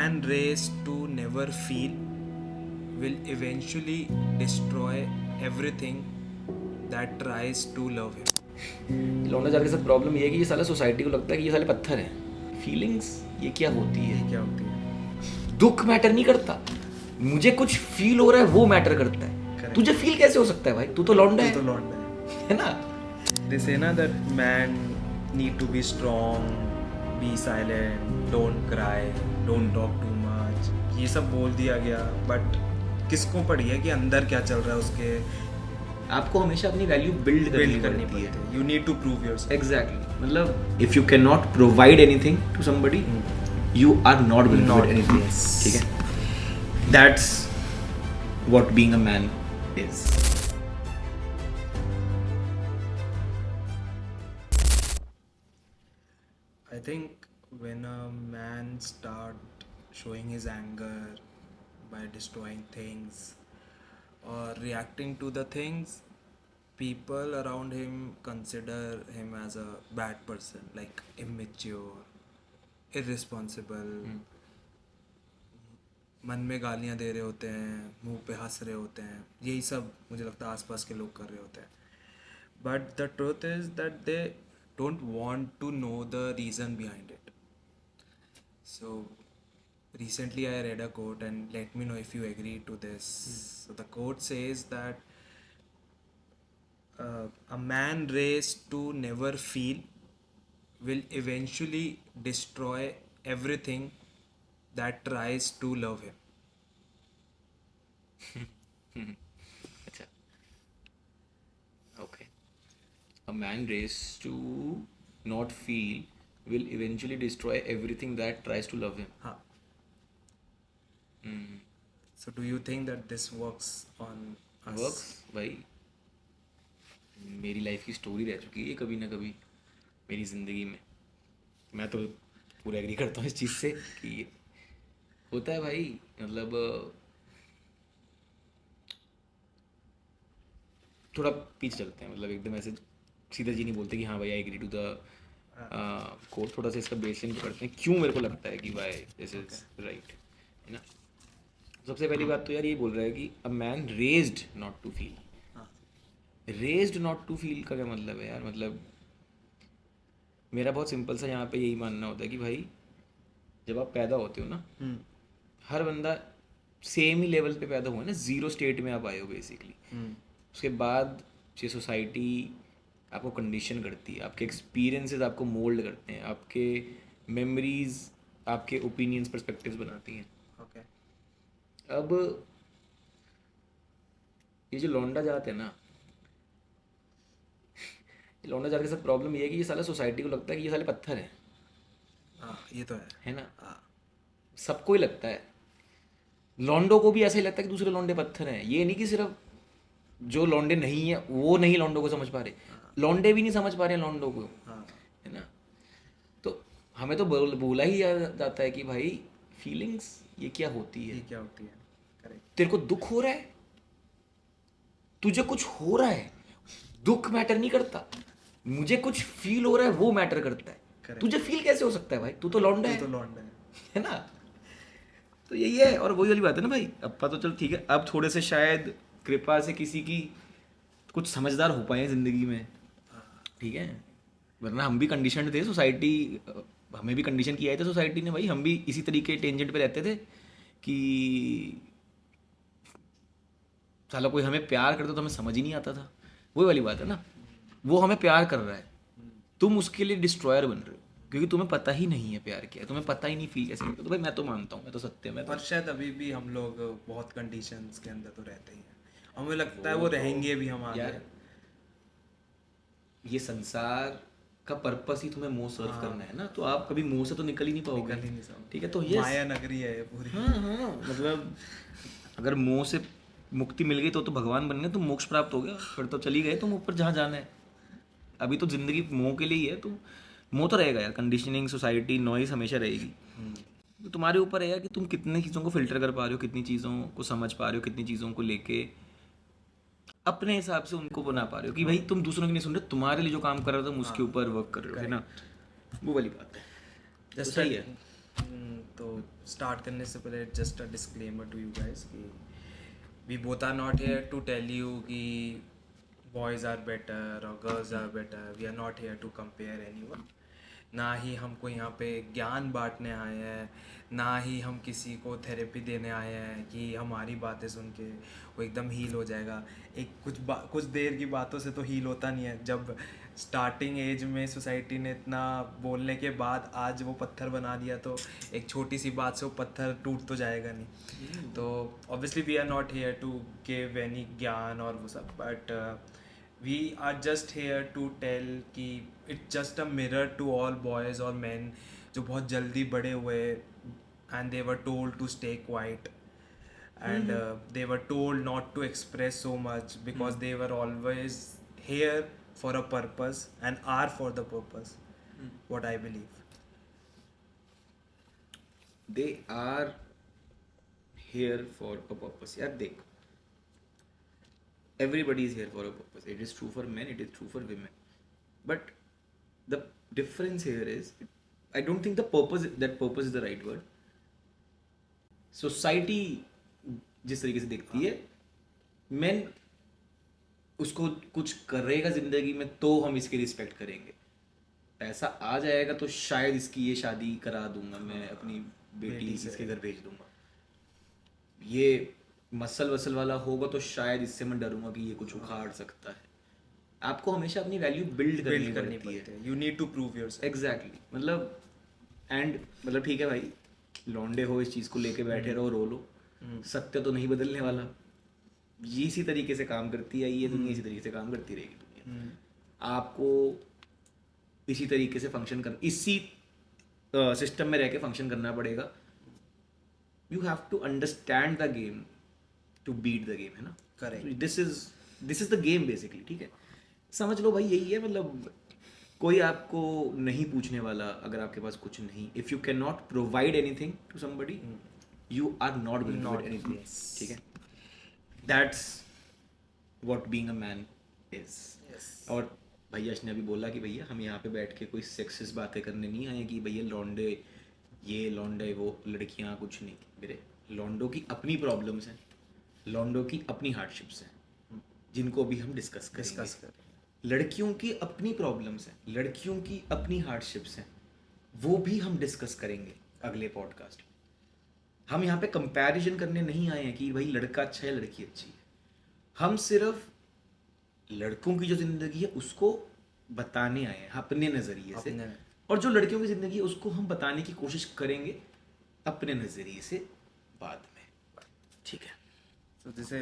man raised to never feel will eventually destroy everything that tries to love him. लौंडा जाल के साथ problem ये है कि ये साला सोसाइटी को लगता है कि ये साले पत्थर हैं. फीलिंग्स ये क्या होती है? क्या होती है? दुख मैटर नहीं करता, मुझे कुछ फील हो रहा है वो मैटर करता है. Correct. तुझे फील कैसे हो सकता है भाई? तू तो लौंडा तो है, लौंडा है. है ना? They say ना that man need to be strong, be silent, don't cry, don't talk too much. ये सब बोल दिया गया, but किसको पड़ी है कि अंदर क्या चल रहा है उसके आपको हमेशा अपनी वैल्यू बिल्ड बिल्ड करनी करनी पड़ती है. पड़ती है. You need to prove yourself. Exactly. मतलब if you can not provide anything to somebody, you are not will Not, provide anything. yes. ठीक है, that's what being a man is. I think when a man start showing his anger by destroying things or reacting to the things, people around him consider him as a bad person, like immature, irresponsible. मन में गालियां दे रहे होते हैं, मुंह पे हंस रहे होते हैं. यही सब मुझे लगता है आसपास के लोग कर रहे होते हैं. But the truth is that they don't want to know the reason behind it. So recently I read a quote, and let me know if you agree to this. So the quote says that a man raised to never feel will eventually destroy everything that tries to love him. अच्छा, okay. A man raised to not feel will eventually destroy everything that tries to love him. हाँ. So do you think that this works on us? Works भाई. मेरी life की story रह चुकी है कभी ना कभी मेरी ज़िंदगी में. मैं तो पूरा एग्री करता हूँ इस चीज़ से कि होता है भाई. मतलब थोड़ा पीछे चलते हैं. मतलब एकदम ऐसे सीधा जी नहीं बोलते कि हाँ भाई I agree to the code. थोड़ा सा इसका बेसलाइन पकड़ते हैं क्यों मेरे को लगता है कि वाई दिस इज राइट, है ना. सबसे पहली बात तो यार ये बोल रहा है कि a man raised not to feel. Raised not to feel का क्या मतलब है यार? मतलब मेरा बहुत सिंपल सा यहाँ पे यही मानना होता है कि भाई जब आप पैदा होते हो ना, हर बंदा सेम ही लेवल पे पैदा हुआ है ना. जीरो स्टेट में आप आए हो बेसिकली. उसके बाद ये सोसाइटी आपको कंडीशन करती है, आपके एक्सपीरियंसेस आपको मोल्ड करते हैं, आपके मेमोरीज आपके ओपिनियंस पर्सपेक्टिव्स बनाती हैं. Okay. अब ये जो लौंडा जात है ना, ये लौंडा जात के साथ प्रॉब्लम ये है कि ये साला सोसाइटी को लगता है कि ये साले पत्थर हैं, हाँ, ये तो है. है ना. हाँ. सबको ही लगता है. लौंडों को भी ऐसा ही लगता है कि दूसरे लौंडे पत्थर हैं. ये नहीं कि सिर्फ जो लौंडे नहीं है वो नहीं लौंडों को समझ पा रहे, लौंडे भी नहीं समझ पा रहे लौंडों को, हाँ. है ना. तो हमें तो बोला ही जाता है कि भाई फीलिंग्स ये क्या होती ये है? क्या होती है? करेक्ट. तेरे को दुख हो रहा है, तुझे कुछ हो रहा है, दुख मैटर नहीं करता, मुझे कुछ फील हो रहा है वो मैटर करता है. Correct. तुझे फील कैसे हो सकता है भाई? तू तो लौंडा तो है, लौंडा है. है ना. तो यही है. और वही वाली बात है ना भाई. अब तो चल ठीक है, अब थोड़े से शायद कृपा से किसी की कुछ समझदार हो पाए जिंदगी में, ठीक है. वरना हम भी कंडीशन थे, सोसाइटी हमें भी कंडीशन किया है था सोसाइटी ने भाई. हम भी इसी तरीके टेंजेंट पे रहते थे कि साला कोई हमें प्यार करता तो हमें समझ ही नहीं आता था. वही वाली बात है ना. वो हमें प्यार कर रहा है, तुम उसके लिए डिस्ट्रॉयर बन रहे हो क्योंकि तुम्हें पता ही नहीं है प्यार क्या है, तुम्हें पता ही नहीं फील कैसे करते. तो भाई मैं तो मानता हूँ, मैं तो सत्य में पर शायद अभी भी हम लोग बहुत कंडीशंस के अंदर तो रहते ही हैं. हमें लगता है वो रहेंगे भी हम आगे. यार ये संसार का पर्पस ही तुम्हें मोह सर्व करना है ना, तो आप कभी मोह से तो निकल ही नहीं पाओगे. निकल ही नहीं सकते. ठीक है. तो ये माया नगरी है ये पूरी. हाँ मतलब अगर मोह से मुक्ति मिल गई तो भगवान बन गए, तो मोक्ष प्राप्त हो गया, फिर तो चली गए तुम ऊपर जहाँ जाना है. अभी तो जिंदगी मोह के लिए ही है. तो मोह तो रहेगा यार, कंडीशनिंग सोसाइटी नॉइस हमेशा रहेगी. तो तुम्हारे ऊपर है यार कि तुम कितनी चीज़ों को फिल्टर कर पा रहे हो, कितनी चीज़ों को समझ पा रहे हो, कितनी चीज़ों को लेके अपने हिसाब से उनको बना पा रहे हो कि भाई तुम दूसरों की नहीं सुन रहे, तुम्हारे लिए जो काम कर रहे हो तुम उसके ऊपर वर्क कर रहे हो, है ना. वो वाली बात है. Just सही like, है. तो स्टार्ट करने से पहले just a disclaimer to you guys कि we both are not here to tell you कि बॉयज़ आर बेटर और girls are better. We are not here to compare anyone. ना ही हमको यहाँ पे ज्ञान बांटने आए हैं, ना ही हम किसी को थेरेपी देने आए हैं कि हमारी बातें सुन के वो एकदम हील हो जाएगा. एक कुछ देर की बातों से तो हील होता नहीं है. जब स्टार्टिंग एज में सोसाइटी ने इतना बोलने के बाद आज वो पत्थर बना दिया, तो एक छोटी सी बात से वो पत्थर टूट तो जाएगा नहीं. तो obviously we are not here to give any ज्ञान और वो सब, but we are just here to tell कि it's just a mirror to all boys or men जो बहुत जल्दी बड़े हुए and they were told to stay quiet and they were told not to express so much because they were always here for a purpose and are for the purpose. What I believe. They are here for a purpose. यार देख, everybody is here for a purpose. It is true for men, it is true for women, but the difference here is, I don't think that purpose is the right word. Society जिस तरीके से देखती है men उसको कुछ करेगा जिंदगी में तो हम इसकी रिस्पेक्ट करेंगे. पैसा आ जाएगा तो शायद इसकी ये शादी करा दूंगा, मैं अपनी बेटी इसके घर भेज दूंगा. ये मसल वसल वाला होगा तो शायद इससे मैं डरूंगा कि ये कुछ उखाड़ सकता है. आपको हमेशा अपनी वैल्यू बिल्ड करनी पड़ती है. You need to prove yourself. Exactly मतलब एंड मतलब ठीक है भाई, लौंडे हो इस चीज़ को लेके बैठे रहो, रो लो, सत्य तो नहीं बदलने वाला. ये इसी तरीके से काम करती है ये दुनिया, इसी तरीके से काम करती रहेगी दुनिया. आपको इसी तरीके से फंक्शन कर, इसी सिस्टम में रह के फंक्शन करना पड़ेगा. You have to understand the game to beat the game, है ना. Correct. This is the game basically. ठीक है, समझ लो भाई, यही है. मतलब कोई आपको नहीं पूछने वाला अगर आपके पास कुछ नहीं. If you can not provide anything to somebody, you are not going to get anything. ठीक है, that's what being a man is. और भैया ने अभी बोला कि भैया हम यहाँ पे बैठ के कोई सेक्सिस्ट बातें करने नहीं आए कि भैया लौंडे ये लौंडे वो लड़कियाँ कुछ नहीं. मेरे लौंडों की अपनी प्रॉब्लम्स हैं, लौंडों की अपनी हार्डशिप्स हैं जिनको भी हम डिस्कस करेंगे. लड़कियों की अपनी प्रॉब्लम्स हैं, लड़कियों की अपनी हार्डशिप्स हैं, वो भी हम डिस्कस करेंगे अगले पॉडकास्ट में. हम यहाँ पे कंपैरिजन करने नहीं आए हैं कि भाई लड़का अच्छा है लड़की अच्छी है. हम सिर्फ लड़कों की जो ज़िंदगी है उसको बताने आए हैं अपने नज़रिए से, और जो लड़कियों की ज़िंदगी है उसको हम बताने की कोशिश करेंगे अपने नज़रिए से बाद में. ठीक है. तो जैसे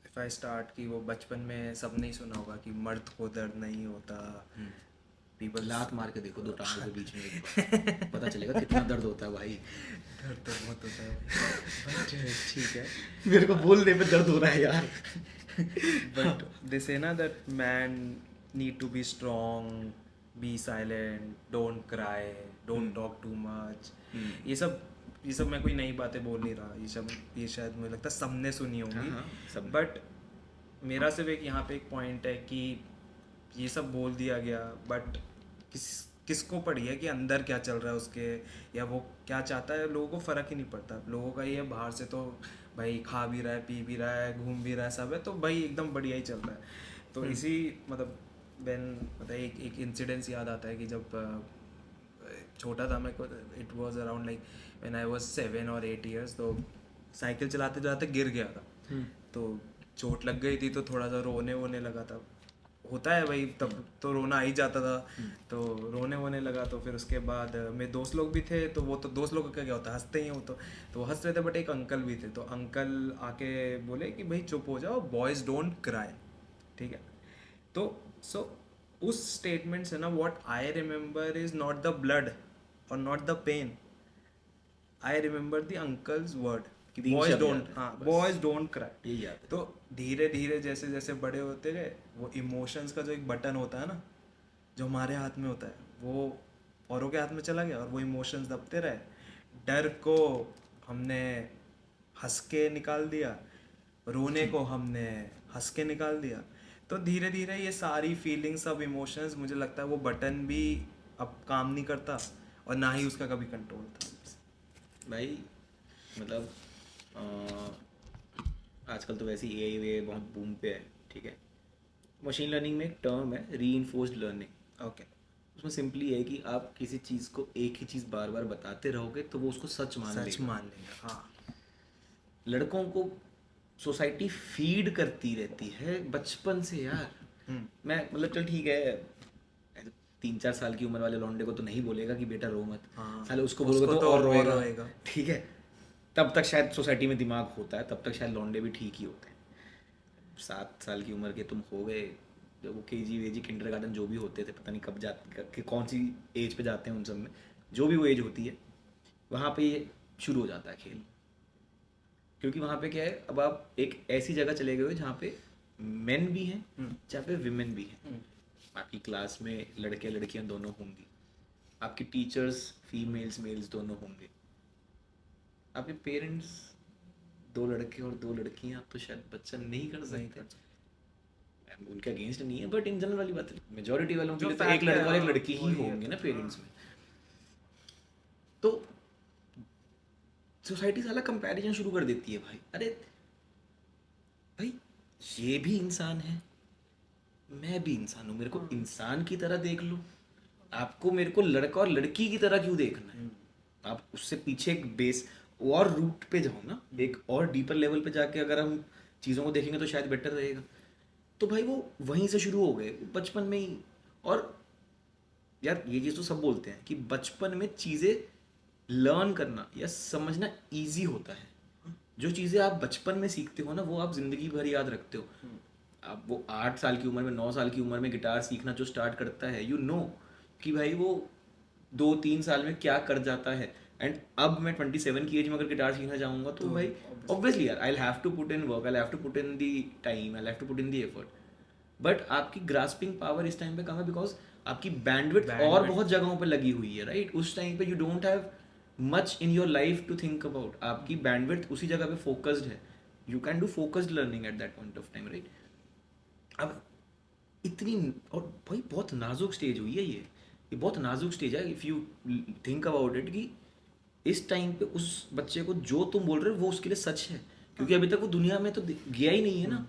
इफ आई स्टार्ट कि वो बचपन में सबने ही सुना होगा कि मर्द को दर्द नहीं होता. पीपल लात मार के देखो दो टांगों के बीच में एक बार, पता चलेगा कितना दर्द होता है भाई. दर्द तो बहुत होता है बट ठीक है. मेरे को बोलने में दर्द हो रहा है यार. बट दे से ना that man need to be strong, be silent, don't cry, don't talk too much. ये सब मैं कोई नई बातें बोल नहीं रहा. ये शायद मुझे लगता है सबने सुनी होंगी. बट मेरा सिर्फ एक यहाँ पे एक पॉइंट है कि ये सब बोल दिया गया, बट किसको पड़ी है कि अंदर क्या चल रहा है उसके, या वो क्या चाहता है, लोगों को फ़र्क ही नहीं पड़ता. लोगों का ये बाहर से तो भाई खा भी रहा है, पी भी रहा है, घूम भी रहा है, सब है, तो भाई एकदम बढ़िया ही चल रहा है. तो इसी मतलब एक इंसिडेंस याद आता है कि जब छोटा था मैं, it was around like when I was 7 or 8 years. तो साइकिल चलाते चलाते गिर गया था. तो चोट लग गई थी, तो थोड़ा सा रोने वोने लगा था. होता है भाई, तब तो रोना आ ही जाता था. तो रोने वोने लगा. तो फिर उसके बाद मेरे दोस्त लोग भी थे, तो वो तो दोस्त लोगों का क्या होता है, हंसते ही हो. तो वो हंस रहे थे, बट एक अंकल भी थे. तो अंकल आके बोले कि भाई चुप हो जाओ, बॉयज़ डोंट क्राई. ठीक है. तो सो उस स्टेटमेंट से ना, what I remember is not the blood और not the pain. I remember the uncle's word कि बॉयज डोंट क्राई. तो धीरे धीरे जैसे जैसे बड़े होते गए, वो इमोशंस का जो एक बटन होता है ना, जो हमारे हाथ में होता है, वो औरों के हाथ में चला गया, और वो इमोशंस दबते रहे. डर को हमने हंस के निकाल दिया, रोने को हमने हंस के निकाल दिया. तो धीरे धीरे ये सारी फीलिंग्स, सब इमोशंस, मुझे लगता है वो बटन भी अब काम नहीं करता, और ना ही उसका कभी कंट्रोल था. भाई मतलब आजकल तो वैसे ही एआई वे बहुत बूम पे है, ठीक है। मशीन लर्निंग में एक टर्म है रीइंफोर्स्ड लर्निंग। ओके। उसमें सिंपली है कि आप किसी चीज़ को एक ही चीज़ बार बार बताते रहोगे तो वो उसको सच मान सच लेगा। मान लेगा, हाँ। लड़कों को सोसाइटी फीड करती रहती है बचपन से यार। हम्म। मैं मतलब चल ठीक है, 3-4 साल की उम्र वाले लौंडे को तो नहीं बोलेगा कि बेटा रो मत, हाँ, साले उसको बोलोगे उसको तो तो और और रोएगा, रोएगा। ठीक है। तब तक शायद सोसाइटी में दिमाग होता है, तब तक शायद लौंडे भी ठीक ही होते हैं। 7 साल की उम्र के तुम हो गए, जब वो केजी वेजी किंडरगार्टन जो भी होते थे, पता नहीं कब जाते कि कौन सी एज पे जाते हैं, उन सब में जो भी वो एज होती है वहाँ पे ये शुरू हो जाता है खेल। क्योंकि वहाँ पे क्या है, अब आप एक ऐसी जगह चले गए हो जहाँ पे मेन भी हैं, हम्म। जहाँ पे विमेन भी हैं। हम्म। आपकी क्लास में लड़के लड़कियाँ दोनों होंगी, आपकी टीचर्स फीमेल्स मेल्स दोनों होंगे, आपके पेरेंट्स 2 लड़के और 2 लड़कियाँ तो शायद बच्चा नहीं कर नहीं सकते। कर सकते। उनके अगेंस्ट नहीं है, बट इन जनरल वाली बात है, मेजोरिटी वालों के जो लिए तो एक फैक्ट है, लड़का और एक हाँ, लड़की ही वही है। होंगे ना हाँ। पेरेंट्स में। तो सोसाइटी साला कंपैरिजन शुरू कर देती है भाई। अरे भाई, ये भी इंसान है, मैं भी इंसान हूँ, मेरे को इंसान की तरह देख लो। आपको मेरे को लड़का और लड़की की तरह क्यों देखना है? हम्म। आप उससे पीछे एक बेस और रूट पे जाओ ना, एक और डीपर लेवल पे जाके अगर हम चीज़ों को देखेंगे तो शायद बेटर रहेगा। तो भाई वो वहीं से शुरू हो गए बचपन में ही। और यार ये चीज़ तो सब बोलते हैं कि बचपन में चीज़ें लर्न करना या समझना इजी होता है। जो चीज़ें आप बचपन में सीखते हो ना, वो आप ज़िंदगी भर याद रखते हो। आप वो 8 साल की उम्र में, 9 साल की उम्र में गिटार सीखना जो स्टार्ट करता है, यू नो कि भाई वो 2-3 साल में क्या कर जाता है। एंड अब मैं 27 की एज में अगर गिटार सीखना चाहूँगा तो तो भाई obviously। ऑब्वियसली यार I have to put in work, I have to put in the time, I have to put in the effort. But आपकी ग्रास्पिंग पावर इस टाइम पे कम है बिकॉज आपकी बैंडविड्थ और बैंडविड्थ। बहुत जगहों पे लगी हुई है, राइट। उस टाइम पे you don't have much in your life to think about. आपकी बैंडविड्थ उसी जगह पे फोकस्ड है, you can do focused learning at that point of time, right. अब इतनी, और भाई बहुत नाजुक स्टेज हुई है ये बहुत नाजुक स्टेज है if you think about it, कि इस टाइम पे उस बच्चे को जो तुम बोल रहे हो वो उसके लिए सच है। क्योंकि अभी तक वो दुनिया में तो गया ही नहीं है ना,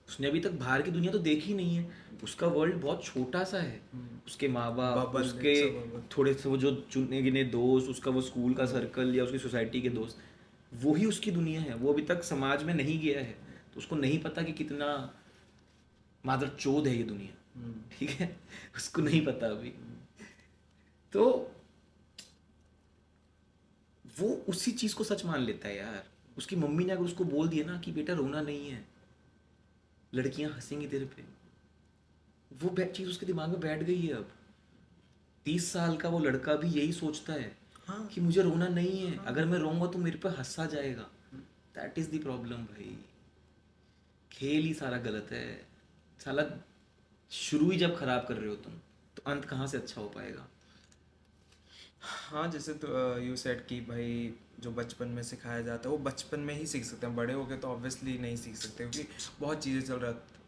उसने अभी तक बाहर की दुनिया तो देखी नहीं है। उसका वर्ल्ड बहुत छोटा सा है। उसके माँ बाप, बबल, उसके इट्स अ बबल। थोड़े से वो जो चुने गिने दोस्त, उसका वो स्कूल का सर्कल या उसकी सोसाइटी के दोस्त, वही उसकी दुनिया है। वो अभी तक समाज में नहीं गया है, तो उसको नहीं पता कि कितना मादर चोद है ये दुनिया, ठीक है। उसको नहीं पता अभी। तो वो उसी चीज को सच मान लेता है यार। उसकी मम्मी ने अगर उसको बोल दिया ना कि बेटा रोना नहीं है, लड़कियां हंसेंगी तेरे पे, वो चीज उसके दिमाग में बैठ गई है अब। 30 साल का वो लड़का भी यही सोचता है हाँ। कि मुझे रोना नहीं है, अगर मैं रोऊंगा तो मेरे पे हंसा जाएगा। दैट इज द प्रॉब्लम भाई। खेल ही सारा गलत है साला। शुरू ही जब खराब कर रहे हो तुम, तो अंत कहाँ से अच्छा हो पाएगा? हाँ, जैसे तो यू सेड कि भाई जो बचपन में सिखाया जाता है वो बचपन में ही सीख सकते हैं, बड़े हो गए तो ऑब्वियसली नहीं सीख सकते क्योंकि बहुत चीज़ें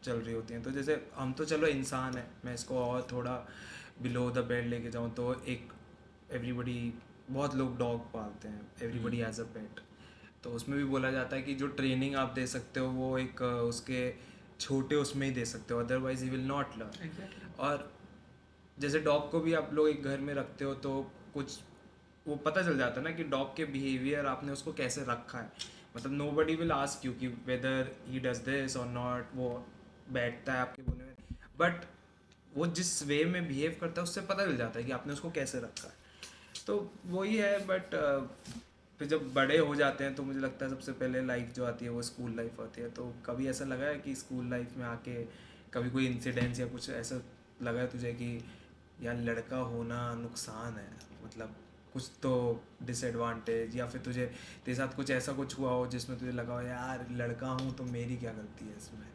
चल रही होती हैं। तो जैसे हम तो चलो इंसान है, मैं इसको और थोड़ा बिलो द बेल्ट लेके जाऊँ तो एक एवरीबडी, बहुत लोग डॉग पालते हैं, एवरीबडी एज अ पेट। तो उसमें भी बोला जाता है कि जो ट्रेनिंग आप दे सकते हो वो एक उसके छोटे उसमें ही दे सकते हो, otherwise he will not learn. Exactly. और जैसे डॉग को भी आप लोग एक घर में रखते हो तो कुछ वो पता चल जाता है ना कि डॉग के बिहेवियर आपने उसको कैसे रखा है। मतलब nobody will ask you कि वेदर ही डज दिस और नॉट, वो बैठता है आपके बोलने में, बट वो जिस वे में बिहेव करता है उससे पता चल जाता है कि आपने उसको कैसे रखा है। तो वही है। बट फिर जब बड़े हो जाते हैं तो मुझे लगता है सबसे पहले लाइफ जो आती है वो स्कूल लाइफ आती है। तो कभी ऐसा लगा है कि स्कूल लाइफ में आके कभी कोई इंसिडेंस या कुछ ऐसा लगा है तुझे कि यार लड़का होना नुकसान है, मतलब कुछ तो डिसएडवांटेज, या फिर तुझे तेरे साथ कुछ ऐसा कुछ हुआ हो जिसमें तुझे लगा हो यार लड़का हूँ तो मेरी क्या गलती है इसमें?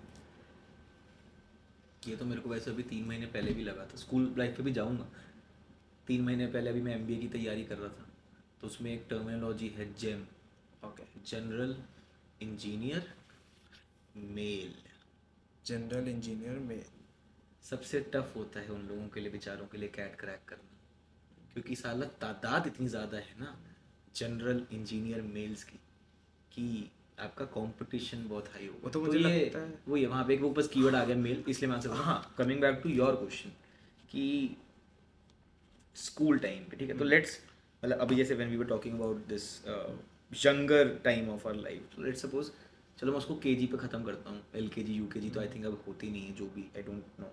ये तो मेरे को वैसे अभी 3 महीने पहले भी लगा था, स्कूल लाइफ पे भी जाऊँगा। 3 महीने पहले अभी मैं एमबीए की तैयारी कर रहा था, तो उसमें एक टर्मिनोलॉजी है GEM, okay. General engineer male. General engineer में। सबसे टफ होता है उन लोगों के लिए, बेचारों के लिए, कैट क्रैक करना। क्योंकि साला तादाद इतनी ज़्यादा है ना, जनरल इंजीनियर मेल्स की कि आपका कंपटीशन बहुत हाई होगा। वो तो तो मुझे ये लगता है वो वहाँ पे एक वो बस कीवर्ड आ गया मेल, इसलिए मैं आंसर कर रहा हूँ। हाँ, coming back to your question कि स्कूल टाइम पे, ठीक है, तो लेट्स मतलब अभी जैसे when we were talking about this younger time of our life, तो लेट्स सपोज चलो मैं उसको केजी पे ख़त्म करता हूँ, एलकेजी यूकेजी तो आई थिंक अब होती नहीं है, जो भी आई डोंट नो।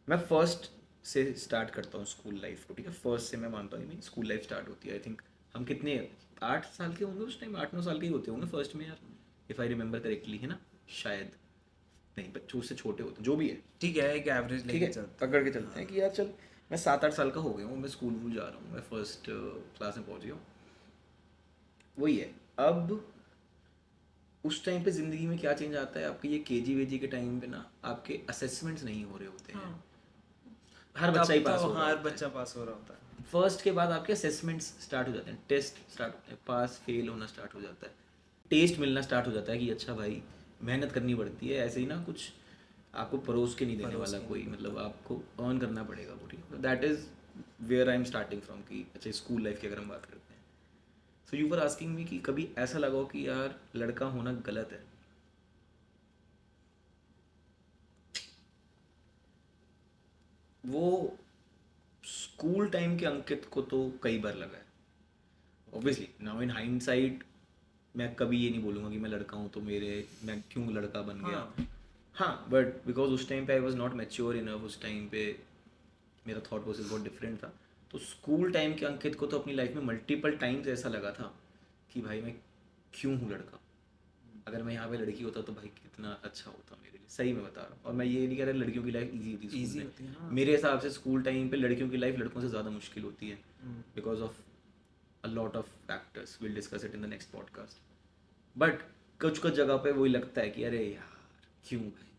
मैं फर्स्ट से स्टार्ट करता हूँ स्कूल लाइफ को, ठीक है, फर्स्ट से मैं मानता हूँ कि मेरी स्कूल लाइफ स्टार्ट होती है। आई थिंक हम कितने 8 साल के होंगे उस टाइम, 8-9 साल के ही होते होंगे फर्स्ट में यार, इफ़ आई रिमेंबर करेक्टली, है ना, शायद। नहीं, बच्चों से छोटे होते हैं, जो भी है, ठीक है, एक एवरेज ठीक लेके है, चलते पकड़ के चलते हैं कि यार चल मैं 7-8 साल का हो गया हूँ, मैं स्कूल वूल जा रहा हूँ, मैं फर्स्ट क्लास में पहुँच गया हूँ। वही है। अब उस टाइम पे ज़िंदगी में क्या चेंज आता है आपके, ये केजी वेजी के टाइम पे ना आपके असेसमेंट्स नहीं हो रहे होते हैं। हैं, हाँ, हर बच्चा ही तब पास तो हो रहा हर होता है। बच्चा पास हो रहा होता है। फर्स्ट के बाद आपके असेसमेंट्स स्टार्ट हो जाते हैं, टेस्ट स्टार्ट होते हैं, पास फेल होना स्टार्ट हो जाता है, टेस्ट मिलना स्टार्ट हो जाता है कि अच्छा भाई मेहनत करनी पड़ती है, ऐसे ही ना कुछ आपको परोस के नहीं देने परोस वाला के नहीं कोई, देता। मतलब आपको अर्न करना पड़ेगा वो, ठीक है। That is where I am starting from कि अच्छा स्कूल लाइफ की अगर हम बात करते हैं, so you were asking me कि कभी ऐसा लगा हो कि यार लड़का होना गलत है। वो स्कूल टाइम के अंकित को तो कई बार लगा है, ऑब्वियसली नाउ इन हाइंडसाइट मैं कभी ये नहीं बोलूँगा कि मैं लड़का हूँ तो मैं क्यों लड़का बन गया। हाँ, हाँ, बट बिकॉज उस टाइम पे I was not mature enough, उस टाइम पे मेरा थॉट प्रोसेस बहुत डिफरेंट था। तो स्कूल टाइम के अंकित को तो अपनी लाइफ में मल्टीपल टाइम्स ऐसा लगा था कि भाई मैं क्यों हूँ लड़का, अगर मैं यहाँ पे लड़की होता तो भाई कितना अच्छा होता मेरे लिए, सही में बता रहा हूँ। और मैं ये नहीं कह रहा लड़कियों की लाइफ ईजी होती है स्कूल इजी में, होती है। हाँ। मेरे हिसाब से स्कूल टाइम पे लड़कियों की लाइफ लड़कों से ज़्यादा मुश्किल होती है, because of a lot of factors, will discuss it in the next podcast. But कुछ कुछ जगह पे वही लगता है कि अरे यार क्यों भाई,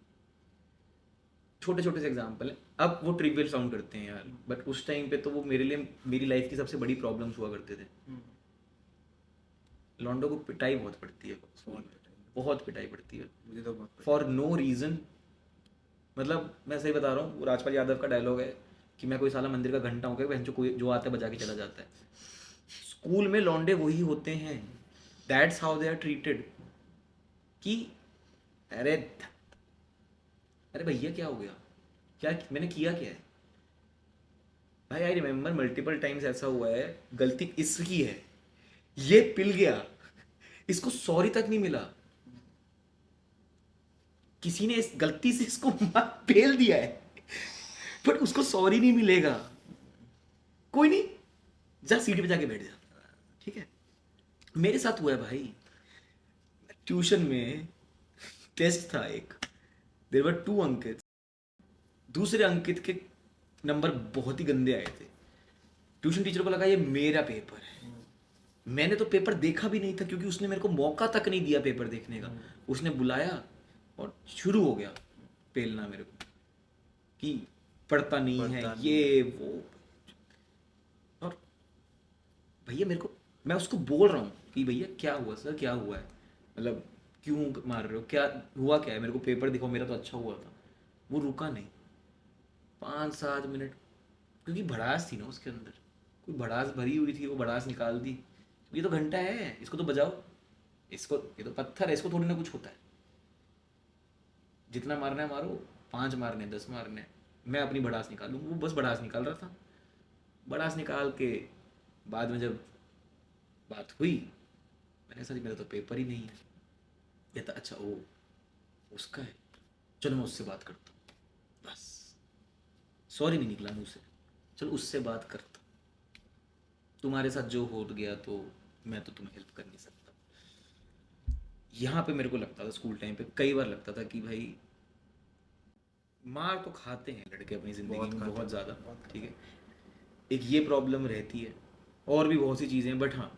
छोटे छोटे से एग्जाम्पल है, अब वो ट्रिवियल साउंड करते हैं यार, बट उस टाइम पे तो वो मेरे लिए मेरी लाइफ की सबसे बड़ी प्रॉब्लम्स हुआ करते थे। लॉन्डो को पिटाई बहुत पड़ती है स्कूल में, बहुत पिटाई पड़ती है मुझे तो बहुत फॉर नो रीज़न। मतलब मैं सही बता रहा हूँ, वो राजपाल यादव का डायलॉग है कि मैं कोई साला मंदिर का घंटा हूँ क्या, बहन कोई जो आता है बजा के चला जाता है। स्कूल में लौंडे वही होते हैं, that's how they are treated कि अरे अरे भैया क्या हो गया, क्या मैंने किया क्या है भाई। आई रिमेम्बर मल्टीपल टाइम्स ऐसा हुआ है, गलती इसकी है, ये पिल गया, इसको सॉरी तक नहीं मिला, किसी ने इस गलती से इसको पेल दिया है, बट उसको सॉरी नहीं मिलेगा। कोई नहीं, जा सीट पे जाके बैठ जा, ठीक है। मेरे साथ हुआ है भाई, ट्यूशन में टेस्ट था एक, देयर वर 2 अंकित, दूसरे अंकित के नंबर बहुत ही गंदे आए थे। ट्यूशन टीचर को लगा ये मेरा पेपर है, मैंने तो पेपर देखा भी नहीं था क्योंकि उसने मेरे को मौका तक नहीं दिया पेपर देखने का। उसने बुलाया और शुरू हो गया पेलना मेरे को कि पढ़ता नहीं है पता नहीं ये है। वो। और भैया मेरे को, मैं उसको बोल रहा हूँ कि भैया क्या हुआ सर, क्या हुआ है, मतलब क्यों मार रहे हो, क्या हुआ, क्या है, मेरे को पेपर दिखाओ, मेरा तो अच्छा हुआ था। वो रुका नहीं 5-7 मिनट, क्योंकि भड़ास थी ना उसके अंदर, कोई भड़ास भरी हुई थी, वो भड़ास निकाल दी। ये तो घंटा है, इसको तो बजाओ, इसको, ये तो पत्थर है, इसको थोड़ी ना कुछ होता है, जितना मारना है मारो, 5 मारने हैं, 10 मारने हैं, मैं अपनी भड़ास निकालूँ। वो बस भड़ास निकाल रहा था, भड़ास निकाल के बाद में जब बात हुई, मैंने सर मेरा तो पेपर ही नहीं है। कहता अच्छा ओ उसका है, चलो मैं उससे बात करता हूँ। बस सॉरी नहीं निकला मुँह से, चलो उससे बात करता हूँ, तुम्हारे साथ जो हो गया तो मैं तो तुम्हें हेल्प कर नहीं सकता। यहाँ पे मेरे को लगता था स्कूल टाइम पे कई बार लगता था कि भाई मार तो खाते हैं लड़के अपनी ज़िंदगी बहुत में खाते बहुत हैं, ज़्यादा, बहुत ठीक खाते है, एक ये प्रॉब्लम रहती है, और भी बहुत सी चीज़ें हैं, बट हाँ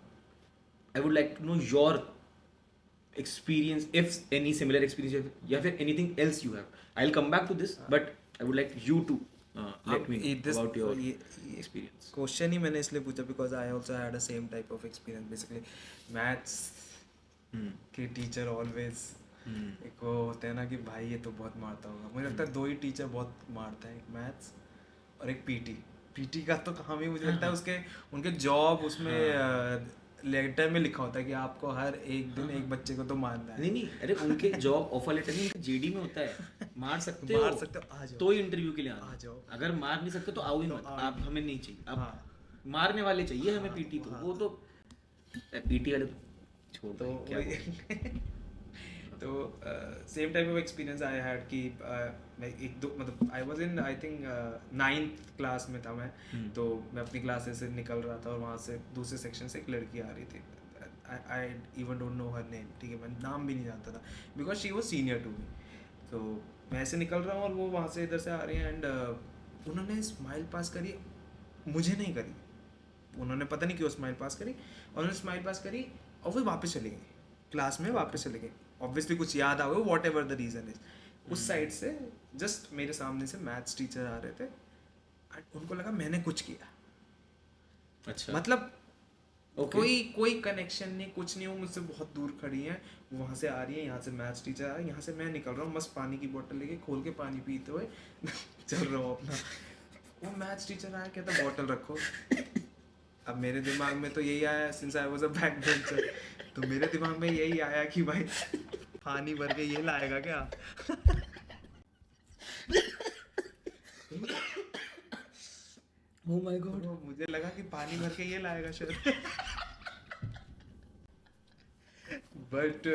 I would like to know your experience, if any similar experience या फिर anything else you have. I'll come back to this, हैं। but I would like you to let अब me know this about your ये experience. Question ही मैंने इसलिए पूछा because I also had a same type of experience. Basically maths Hmm. के teacher always Hmm. एक वो होते हैं ना कि भाई ये तो बहुत मारता होगा। मुझे लगता है दो ही टीचर बहुत मारता है, एक मैथ्स और एक पीटी। पीटी का तो काम ही मुझे हाँ लगता है हाँ उसके उनके जॉब उसमें हाँ लेटर में लिखा होता है कि आपको हर एक दिन एक बच्चे को तो मारना है। नहीं नहीं, अरे उनके जॉब ऑफर लेटर नहीं, उनके जीडी में होता है मार सकते हो मार सकते हो, आ जाओ। तो ही इंटरव्यू के लिए आ आना, जाओ। अगर मार नहीं सकते तो आओ ही तो मत, आओ आप ही हमें नहीं चाहिए, आप हाँ। मारने वाले चाहिए हमें हाँ, पीटी, तो हाँ। वो तो पीटी वाले छोड़ तो भाई क्या वही बोलूं। तो same type of experience I had कि मैं एक दो मतलब I was in I think 9th class में था मैं। तो मैं अपनी क्लास से निकल रहा था और वहाँ से दूसरे सेक्शन से एक लड़की आ रही थी। I even don't know her name, ठीक है, मैं नाम भी नहीं जानता था because she was senior to me. तो मैं ऐसे निकल रहा हूँ और वो वहाँ से इधर से आ रही हैं एंड उन्होंने स्माइल पास करी, मुझे नहीं करी। उन्होंने पता नहीं क्यों स्माइल पास करी, और उन्होंने स्माइल पास करी और वो वापस चली गई क्लास में, वापस चले गए। ऑब्वियसली कुछ याद आ गया, what ever the reason is. उस साइड से जस्ट मेरे सामने से मैथ्स टीचर आ रहे थे एंड उनको लगा मैंने कुछ किया। अच्छा मतलब ओके कोई कोई कनेक्शन नहीं, कुछ नहीं, वो मुझसे बहुत दूर खड़ी हैं, वो वहाँ से आ रही है, यहाँ से मैथ्स टीचर आ रहा है, यहाँ से मैं निकल रहा हूँ मस्त पानी की बोतल लेके खोल के पानी पीते हुए चल रहा हूँ अपना। वो मैथ्स टीचर आया, कहता बोतल रखो। अब मेरे दिमाग में तो यही आया, since I was a back bencher, तो मेरे दिमाग में यही आया कि भाई पानी भर के ये लाएगा क्या। Oh my God. तो मुझे लगा कि पानी भर के ये लाएगा शायद। बट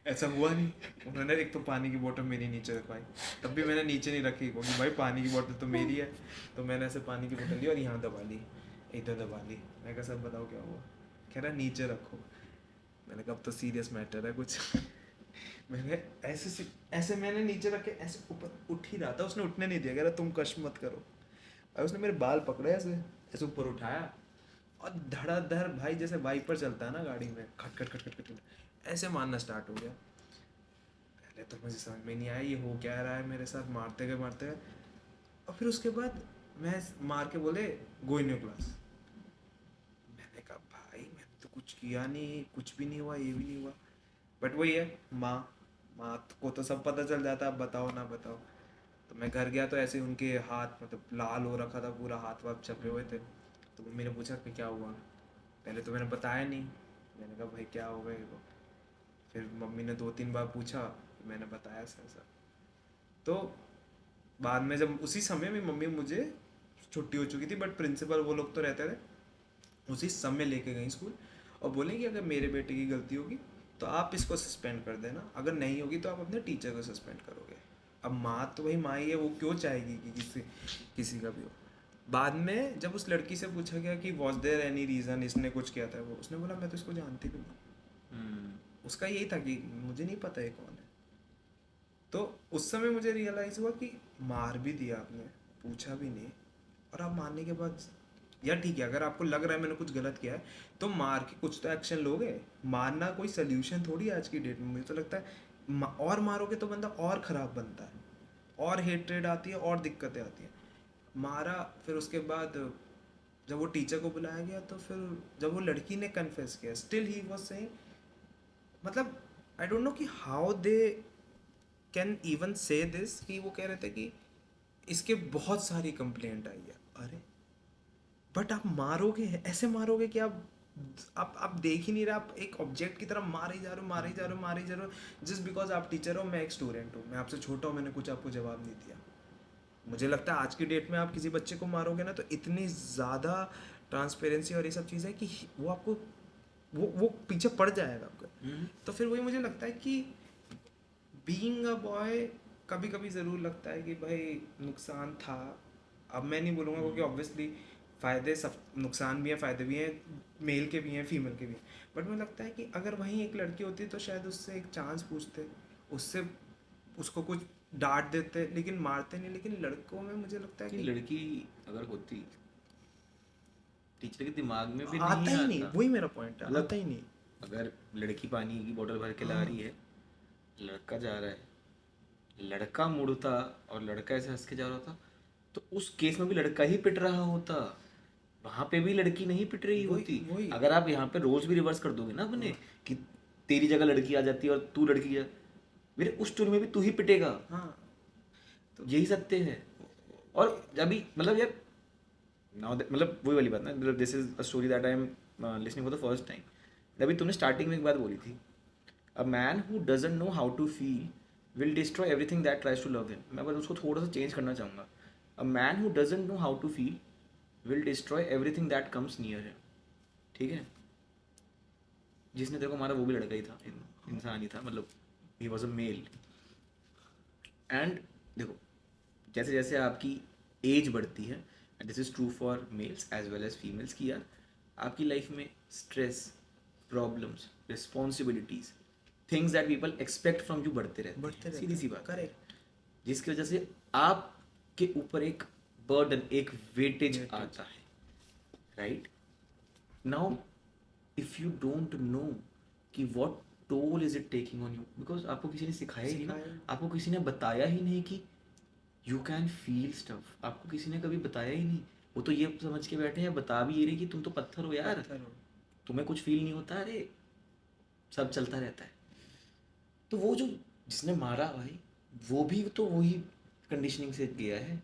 ऐसा हुआ नहीं। उन्होंने एक तो पानी की बोतल मेरी नीचे रखवाई, तब भी मैंने नीचे नहीं रखी क्योंकि भाई पानी की बोतल तो मेरी है। तो मैंने ऐसे पानी की बोतल ली और यहाँ दबा ली, इधर दबा ली। मैं कहा सर बताओ क्या हुआ, कह रहा नीचे रखो। मैंने कहा अब तो सीरियस मैटर है कुछ। मैंने ऐसे मैंने नीचे रखे, ऐसे ऊपर उठ ही रहा था, उसने उठने नहीं दिया, कह रहा तुम कष्ट मत करो। और उसने मेरे बाल पकड़े ऐसे, ऐसे ऊपर उठाया और धड़ाधड़ भाई जैसे वाइपर चलता है ना गाड़ी में, खट खट खट खट खट खट, ऐसे मारना स्टार्ट हो गया। पहले तो मुझे समझ में नहीं आया ये हो क्या रहा है मेरे साथ, मारते गए मारते गए। और फिर उसके बाद मैं मार के बोले गो इन योर क्लास। मैंने कहा भाई मैंने तो कुछ किया नहीं, कुछ भी नहीं हुआ, ये भी नहीं हुआ। बट वही है, माँ माँ को तो सब पता चल जाता, अब बताओ ना बताओ। तो मैं घर गया तो ऐसे उनके हाथ मतलब लाल हो रखा था, पूरा हाथ वाथ छपे हुए थे। तो मम्मी ने पूछा कि क्या हुआ। पहले तो मैंने बताया नहीं, मैंने कहा भाई क्या हो गया ये वो। फिर मम्मी ने 2-3 बार पूछा, मैंने बताया सर सर। तो बाद में जब उसी समय में मम्मी मुझे, छुट्टी हो चुकी थी बट प्रिंसिपल वो लोग तो रहते थे, उसी समय लेके गई स्कूल और बोले कि अगर मेरे बेटे की गलती होगी तो आप इसको सस्पेंड कर देना, अगर नहीं होगी तो आप अपने टीचर को सस्पेंड करोगे। अब माँ तो वही माँ ही है, वो क्यों चाहेगी कि किसी किसी का भी हो। बाद में जब उस लड़की से पूछा गया कि वॉज देयर एनी रीज़न इसने कुछ किया था, वो उसने बोला मैं तो इसको जानती भी नहीं। उसका यही था कि मुझे नहीं पता ये कौन है। तो उस समय मुझे रियलाइज़ हुआ कि मार भी दिया आपने, पूछा भी नहीं, और आप मारने के बाद, या ठीक है अगर आपको लग रहा है मैंने कुछ गलत किया है तो मार के कुछ तो एक्शन लोगे। मारना कोई सोल्यूशन थोड़ी है आज की डेट में, मुझे तो लगता है और मारोगे तो बंदा और ख़राब बनता है, और हेट्रेड आती है और दिक्कतें आती हैं। मारा, फिर उसके बाद जब वो टीचर को बुलाया गया तो फिर जब वो लड़की ने कन्फेस किया, स्टिल ही वाज सेइंग, मतलब आई डोंट नो कि हाउ दे कैन इवन से दिस, कि वो कह रहे थे कि इसके बहुत सारी कंप्लेंट आई है। अरे बट आप मारोगे, ऐसे मारोगे कि आप देख ही नहीं रहे, आप एक ऑब्जेक्ट की तरह मारे ही जा रहे हो, मारे ही जा रहे हो, मारे ही जा रहे हो, जस्ट बिकॉज आप टीचर हो, मैं एक स्टूडेंट हूँ, मैं आपसे छोटा हूँ, मैंने कुछ आपको जवाब नहीं दिया। मुझे लगता है आज की डेट में आप किसी बच्चे को मारोगे ना तो इतनी ज़्यादा ट्रांसपेरेंसी और ये सब चीज़ें कि वो आपको वो पीछे पड़ जाएगा आपका। तो फिर वही मुझे लगता है कि बीइंग अ बॉय कभी कभी ज़रूर लगता है कि भाई नुकसान था। अब मैं नहीं बोलूँगा क्योंकि ऑब्वियसली फ़ायदे सब, नुकसान भी हैं फ़ायदे भी हैं, मेल के भी हैं फीमेल के भी हैं। बट मुझे लगता है कि अगर वहीं एक लड़की होती तो शायद उससे एक चांस पूछते, उससे उसको कुछ डांट देते, लेकिन मारते नहीं। लेकिन लड़कों में मुझे लगता है कि कि लड़की अगर होती, टीचर के दिमाग में भी आता नहीं ही नहीं, आता, वही मेरा पॉइंट है, आता मतलब ही नहीं। अगर लड़की पानी की बोतल भर के ला हाँ, रही है, लड़का जा रहा है, लड़का मुड़ता और लड़का ऐसे हंस के जा रहा होता, तो उस केस में भी लड़का ही पिट रहा होता, वहां पे भी लड़की नहीं पिट रही वही होती। वही। अगर आप यहाँ पे रोल्स भी रिवर्स कर दोगे ना अपने, कि तेरी जगह लड़की आ जाती है और तू लड़की की जगह, मेरे उस स्टोरी में भी तू ही पिटेगा, हाँ तो यही सत्य है। और अभी मतलब यार, नाउ मतलब वही वाली बात ना, मतलब this is a story that I am listening for the first time. अभी तुमने स्टार्टिंग में एक बात बोली थी, a man who doesn't know how to feel will destroy everything that tries to love him. मैं बस उसको थोड़ा सा चेंज करना चाहूँगा, a man who doesn't know how to feel will destroy everything that comes near him. ठीक है, जिसने तेरे को मारा वो भी लड़का ही था, इंसान ही था, मतलब he was a male. And देखो, जैसे जैसे आपकी एज बढ़ती है, and this is true for males as well as females, की यार आपकी लाइफ में stress, problems, responsibilities, things that people expect from you बढ़ते रहते हैं, सीधी सी बात है। करेक्ट। जिसकी वजह से आपके ऊपर एक बर्डन, एक वेटेज आता है, right. Now if you don't know कि what toll is it taking on you, because आपको किसी ने सिखाया ही नहीं ना, आपको किसी ने बताया ही नहीं कि यू कैन फील स्टफ, आपको किसी ने कभी बताया ही नहीं। वो तो ये समझ के बैठे हैं, बता भी ये रहे कि तुम तो पत्थर हो यार, तुम्हें कुछ फील नहीं होता, अरे सब चलता रहता है। तो वो जो जिसने मारा भाई, वो भी तो वही कंडीशनिंग से गया है,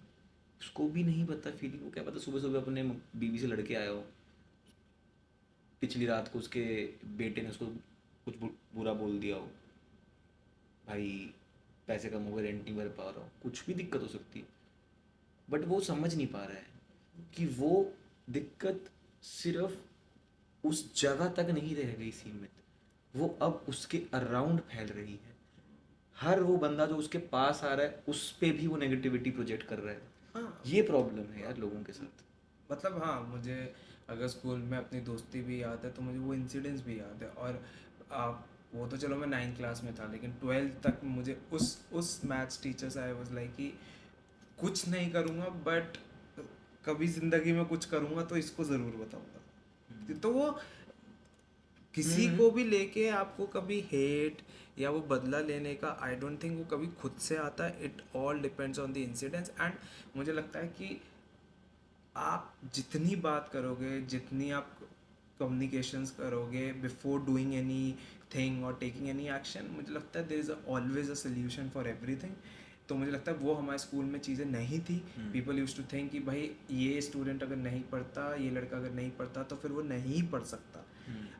उसको भी नहीं पता फीलिंग को। क्या पता सुबह सुबह अपने बीवी से लड़के आया हो, पिछली रात को उसके बेटे ने उसको कुछ बुरा बोल दिया हो, भाई पैसे कम हो गए, रेंट नहीं भर पा रहा हो, कुछ भी दिक्कत हो सकती है। बट वो समझ नहीं पा रहा है कि वो दिक्कत सिर्फ उस जगह तक नहीं रह गई सीमित, वो अब उसके अराउंड फैल रही है। हर वो बंदा जो उसके पास आ रहा है उस पे भी वो नेगेटिविटी प्रोजेक्ट कर रहा है। हाँ, ये प्रॉब्लम है यार लोगों के साथ। मतलब हाँ, मुझे अगर स्कूल में अपनी दोस्ती भी याद है तो मुझे वो इंसिडेंट्स भी याद है। और वो तो चलो मैं 9th क्लास में था, लेकिन 12th तक मुझे उस मैथ्स टीचर से आई वाज लाइक कि कुछ नहीं करूँगा, बट कभी ज़िंदगी में कुछ करूँगा तो इसको ज़रूर बताऊँगा। तो वो किसी को भी लेके आपको कभी हेट या वो बदला लेने का, आई डोंट थिंक वो कभी खुद से आता है। It all depends on the incidents. And मुझे लगता है कि आप जितनी बात करोगे, जितनी आप कम्युनिकेशंस करोगे बिफोर डूइंग एनी थिंग और टेकिंग एनी एक्शन, मुझे लगता है there is always a solution for everything. तो मुझे लगता है वो हमारे स्कूल में चीज़ें नहीं थी। पीपल यूज टू थिंक कि भाई ये स्टूडेंट अगर नहीं पढ़ता, ये लड़का अगर नहीं पढ़ता तो फिर वो नहीं पढ़ सकता,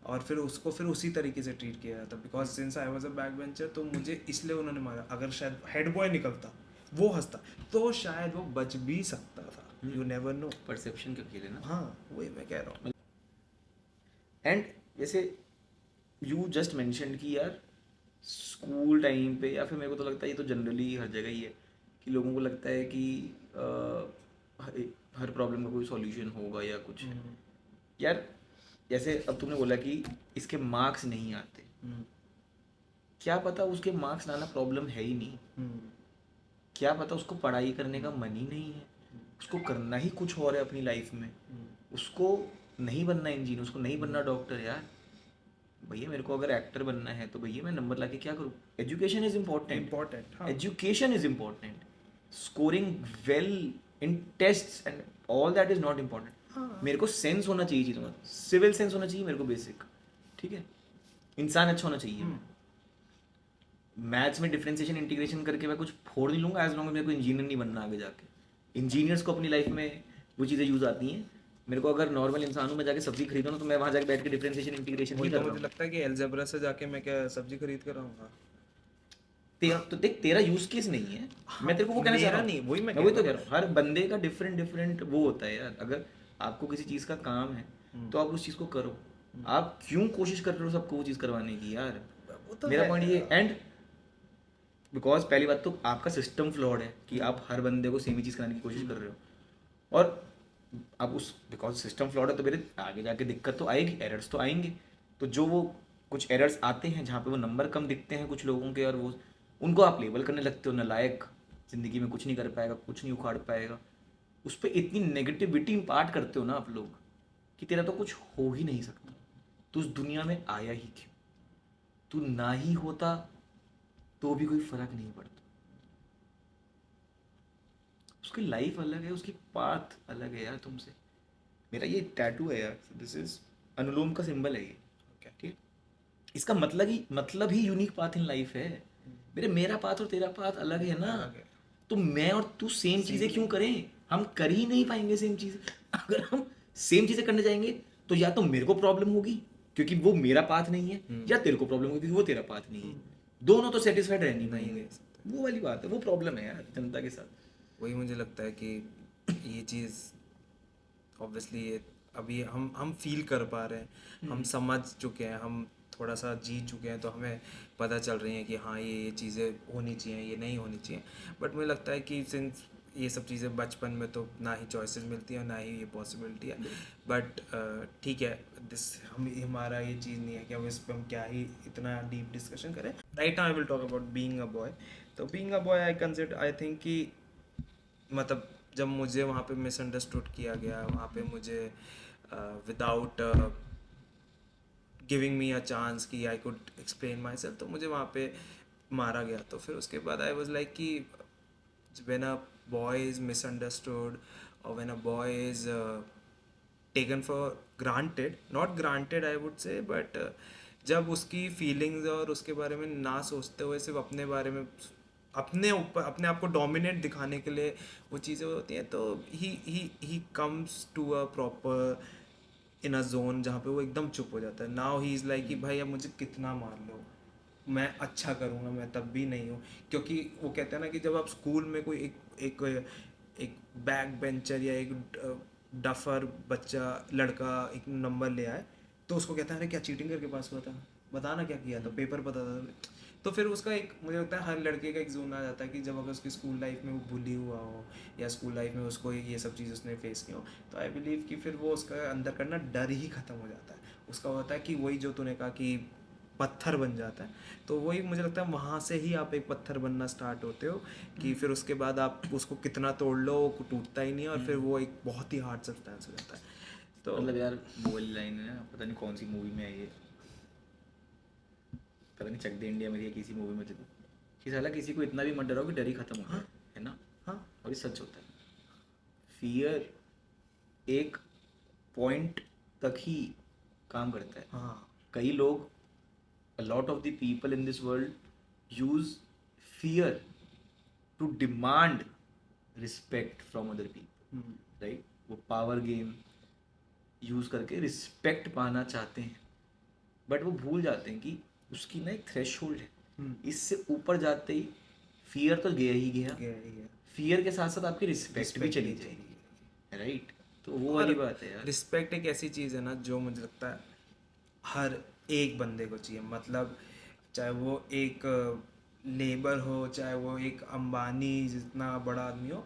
और फिर उसको फिर उसी तरीके से ट्रीट किया जाता। Because since I was a back bencher, तो मुझे इसलिए उन्होंने मारा। अगर शायद हेड बॉय निकलता, वो हंसता, तो शायद वो बच भी सकता था। You never no. परसेप्शन के खेल है ना। हाँ, वही मैं कह रहा हूँ। एंड जैसे यू जस्ट मेंशन कि यार स्कूल टाइम पे, या फिर मेरे को तो लगता है ये तो जनरली हर जगह ही है, कि लोगों को लगता है कि हर प्रॉब्लम का कोई सॉल्यूशन होगा या कुछ। यार जैसे अब तुमने बोला कि इसके मार्क्स नहीं आते, क्या पता उसके मार्क्स लाना प्रॉब्लम है ही नहीं, क्या पता उसको पढ़ाई करने का मन ही नहीं है, उसको करना ही कुछ और है अपनी लाइफ में। उसको नहीं बनना इंजीनियर, उसको नहीं बनना डॉक्टर। यार भैया मेरे को अगर एक्टर बनना है तो भैया मैं नंबर ला के क्या करूँ? Education is important, education is important, scoring well in test and all that is not important. मेरे को सेंस होना चाहिए चीज़ों का, सिविल सेंस होना चाहिए मेरे को बेसिक, ठीक है, इंसान अच्छा होना चाहिए। मैथ्स में डिफरेंशिएशन इंटीग्रेशन करके मैं कुछ फोड़ नहीं लूँगा, एज लॉन्ग मेरे को इंजीनियर नहीं बनना आगे जाके। इंजीनियर्स को अपनी लाइफ में वो चीज़ें यूज़ आती हैं। मेरे को अगर नॉर्मल इंसान हूँ, मैं जाके सब्जी खरीदूँ ना, तो मैं वहाँ जाके बैठ के डिफरेंशिएशन इंटीग्रेशन नहीं कर रहा हूँ। मुझे लगता है कि एल्जेब्रा से जाके मैं क्या सब्जी खरीद कर आऊँगा? तेरा तो देख, तेरा यूज केस नहीं है। मैं तेरे को वो कहना चाह रहा हूँ, नहीं, वही मैं वही तो कह रहा हूँ, हर बंदे का डिफरेंट डिफरेंट वो होता है यार। अगर आपको किसी चीज़ का काम है तो आप उस चीज़ को करो। आप क्यों कोशिश कर रहे हो सबको वो चीज़ करवाने की यार? वो तो मेरा है। पॉइंट ये, एंड बिकॉज पहली बात तो आपका सिस्टम फ्लॉड है कि आप हर बंदे को सेम ही चीज़ कराने की कोशिश कर रहे हो, और अब उस बिकॉज सिस्टम फ्लॉड है तो मेरे आगे जाके दिक्कत तो आएगी, एरर्स तो आएंगे। तो जो वो कुछ एरर्स आते हैं जहाँ पे वो नंबर कम दिखते हैं कुछ लोगों के, और वो उनको आप लेबल करने लगते हो नालायक, ज़िंदगी में कुछ नहीं कर पाएगा, कुछ नहीं उखाड़ पाएगा। उस पर इतनी नेगेटिविटी इम्पार्ट करते हो ना आप लोग कि तेरा तो कुछ हो ही नहीं सकता, तू उस दुनिया में आया ही क्यों? तू ना ही होता तो भी कोई फर्क नहीं पड़ता। उसकी लाइफ अलग है, उसकी पाथ अलग है यार तुमसे। मेरा ये टैटू है यार, दिस इज अनुलोम का सिंबल है ये, ठीक है। इसका मतलब ही यूनिक पाथ इन लाइफ है। मेरा पाथ और तेरा पाथ अलग है ना, तो मैं और तू सेम चीज़ें क्यों करें? हम कर ही नहीं पाएंगे सेम चीज़। अगर हम सेम चीज़ें करने जाएंगे तो या तो मेरे को प्रॉब्लम होगी क्योंकि वो मेरा पाथ नहीं है, या तेरे को प्रॉब्लम होगी क्योंकि वो तेरा पाथ नहीं है, दोनों तो सेटिस्फाइड रह नहीं पाएंगे। वो वाली बात है, वो प्रॉब्लम है यार जनता के साथ। वही मुझे लगता है कि ये चीज़ ऑब्वियसली ये अभी हम फील कर पा रहे हैं, हम समझ चुके हैं, हम थोड़ा सा जी चुके हैं, तो हमें पता चल रही है कि हाँ ये चीज़ें होनी चाहिए, ये नहीं होनी चाहिए। बट मुझे लगता है कि सिंस ये सब चीज़ें बचपन में तो ना ही चॉइसेस मिलती हैं ना ही ये पॉसिबिलिटी है। बट ठीक है, दिस हमारा ये चीज़ नहीं है कि हम इस पर हम क्या ही इतना डीप डिस्कशन करें। Right now I will talk about being a boy. तो being a boy I think कि मतलब जब मुझे वहाँ पे मिसअंडरस्टूड किया गया, वहाँ पे मुझे without giving me a chance कि I could explain myself, तो मुझे वहाँ पे मारा गया। तो फिर उसके बाद आई वॉज लाइक कि when a boy is misunderstood और when a boy is taken for granted, not granted I would say, but जब उसकी फीलिंग्स और उसके बारे में ना सोचते हुए सिर्फ अपने बारे में, अपने ऊपर अपने आप को डोमिनेट दिखाने के लिए वो चीज़ें होती हैं, तो he comes to a proper in a zone जहाँ पे वो एकदम चुप हो जाता है। नाउ ही इज़ लाइक कि भाई अब मुझे कितना मार लो, मैं अच्छा करूँगा, मैं तब भी नहीं हूँ। क्योंकि वो कहते हैं ना कि जब आप स्कूल में कोई एक एक बैक बेंचर या एक डफर बच्चा लड़का एक नंबर ले आए, तो उसको कहता है अरे क्या चीटिंग करके पास हुआ था, बताना क्या किया था, पेपर पता था। तो फिर उसका एक, मुझे लगता है हर लड़के का एक जोन आ जाता है कि जब अगर उसकी स्कूल लाइफ में वो बुली हुआ हो या स्कूल लाइफ में उसको ये सब चीज़ उसने फेस की हो, तो आई बिलीव कि फिर वो उसका अंदर का ना डर ही ख़त्म हो जाता है। उसका होता है कि वही जो तूने कहा कि पत्थर बन जाता है, तो वही मुझे लगता है वहाँ से ही आप एक पत्थर बनना स्टार्ट होते हो कि फिर उसके बाद आप उसको कितना तोड़ लो वो टूटता ही नहीं है, और फिर वो एक बहुत ही हार्ड सब्सटेंस हो जाता है। तो मतलब यार वो वाली लाइन है ना, पता नहीं कौन सी मूवी में है ये, पता नहीं चक दे इंडिया में थी या किसी मूवी में थी, कि साला किसी को इतना भी मत डराओ कि डर ही खत्म हो जाए, है ना। हाँ और ये सच होता है। फियर एक पॉइंट तक ही काम करता है। हाँ। कई लोग, a lot of the people in this world use fear to demand respect from other people, right? वो पावर गेम यूज करके रिस्पेक्ट पाना चाहते हैं, बट वो भूल जाते हैं कि उसकी ना एक थ्रेशोल्ड है, इससे ऊपर जाते ही फियर तो गया ही गया, गया ही गया, फियर के साथ साथ आपकी रिस्पेक्ट भी रिस्पेक्ट चली भी चाहिए। जाएगी, राइट। तो वो और वाली बात है यार। रिस्पेक्ट एक ऐसी चीज़ है ना जो मुझे लगता है हर एक बंदे को चाहिए। मतलब चाहे वो एक लेबर हो, चाहे वो एक अंबानी जितना बड़ा आदमी हो,